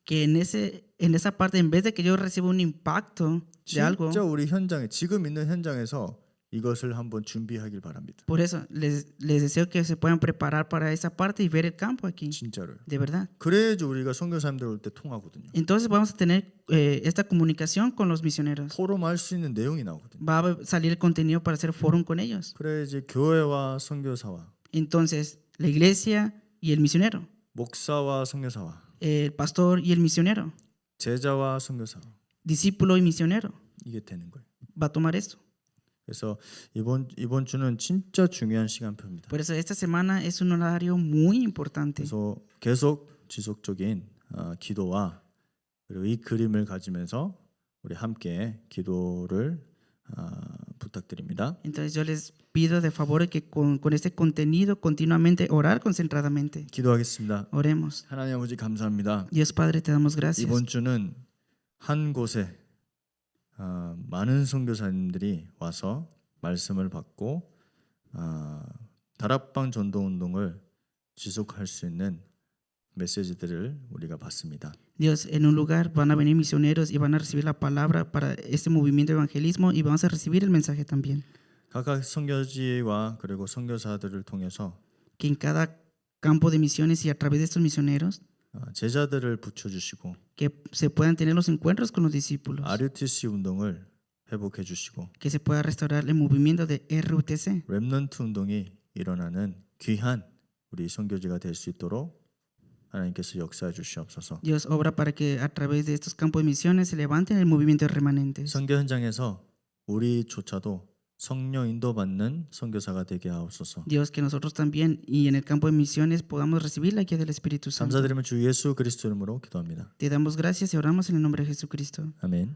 Speaker 2: que en esa parte, en vez de que yo reciba un impacto de algo,
Speaker 1: 진짜 우리 현장에 지금 있는 현장에서 이것을 한번 준비하길 바랍니다.
Speaker 2: por eso les deseo que se puedan preparar para esa parte y ver el campo aquí,
Speaker 1: 진짜로요.
Speaker 2: de verdad.
Speaker 1: 그래야지 우리가 선교사님들 올 때 통하거든요.
Speaker 2: Entonces vamos a tener esta comunicación con los misioneros.
Speaker 1: 포럼할 수 있는 내용이 나오거든요.
Speaker 2: Va a salir el contenido para hacer fórum con ellos.
Speaker 1: 그래야지 교회와 선교사와
Speaker 2: Entonces, la iglesia y el misionero,
Speaker 1: 목사와 선교사와
Speaker 2: el pastor y el misionero,
Speaker 1: 제자와 선교사
Speaker 2: discípulo y misionero,
Speaker 1: 이게 되는 거예요.
Speaker 2: va a tomar esto.
Speaker 1: 그래서 이번 주는 진짜 중요한 시간표입니다.
Speaker 2: Por eso esta semana es un horario muy importante.
Speaker 1: 그래서 계속 지속적인 기도와 그리고 이 그림을 가지면서 우리 함께 기도를 부탁드립니다.
Speaker 2: Entonces yo les pido de favor que con este contenido continuamente orar concentradamente.
Speaker 1: 기도하겠습니다.
Speaker 2: Oremos.
Speaker 1: 하나님 아버지 감사합니다.
Speaker 2: Dios Padre, te damos gracias.
Speaker 1: 이번 주는 한 곳에 많은 선교사님들이 와서 말씀을 받고 다락방 전도 운동을 지속할 수 있는 메시지들을 우리가 봤습니다.
Speaker 2: Dios, en un lugar van a venir misioneros y van a recibir la palabra para este movimiento de evangelismo y vamos a recibir el mensaje también.
Speaker 1: 각각 선교지와 그리고 선교사들을 통해서
Speaker 2: Que en cada campo de misiones y a través de estos misioneros
Speaker 1: 제자들을 붙여주시고
Speaker 2: que se puedan tener los encuentros con los discípulos,
Speaker 1: RUTC 운동을 회복해 주시고
Speaker 2: que se pueda restaurar el movimiento de RUTC,
Speaker 1: 렘넌트 운동이 일어나는 귀한 우리 선교지가 될 수 있도록 하나님께서 역사해 주시옵소서.
Speaker 2: Dios obra para que a través de estos campos de misiones se levanten el movimiento de remanentes.
Speaker 1: 선교 현장에서 우리조차도 성령 인도받는 선교사가 되게 하옵소서.
Speaker 2: Dios, que nosotros también y en el campo de misiones podamos recibir la guía del Espíritu Santo.
Speaker 1: 감사드리며 주 예수 그리스도 이름으로 기도합니다.
Speaker 2: Te damos gracias y oramos en el nombre de Jesucristo.
Speaker 1: 아멘.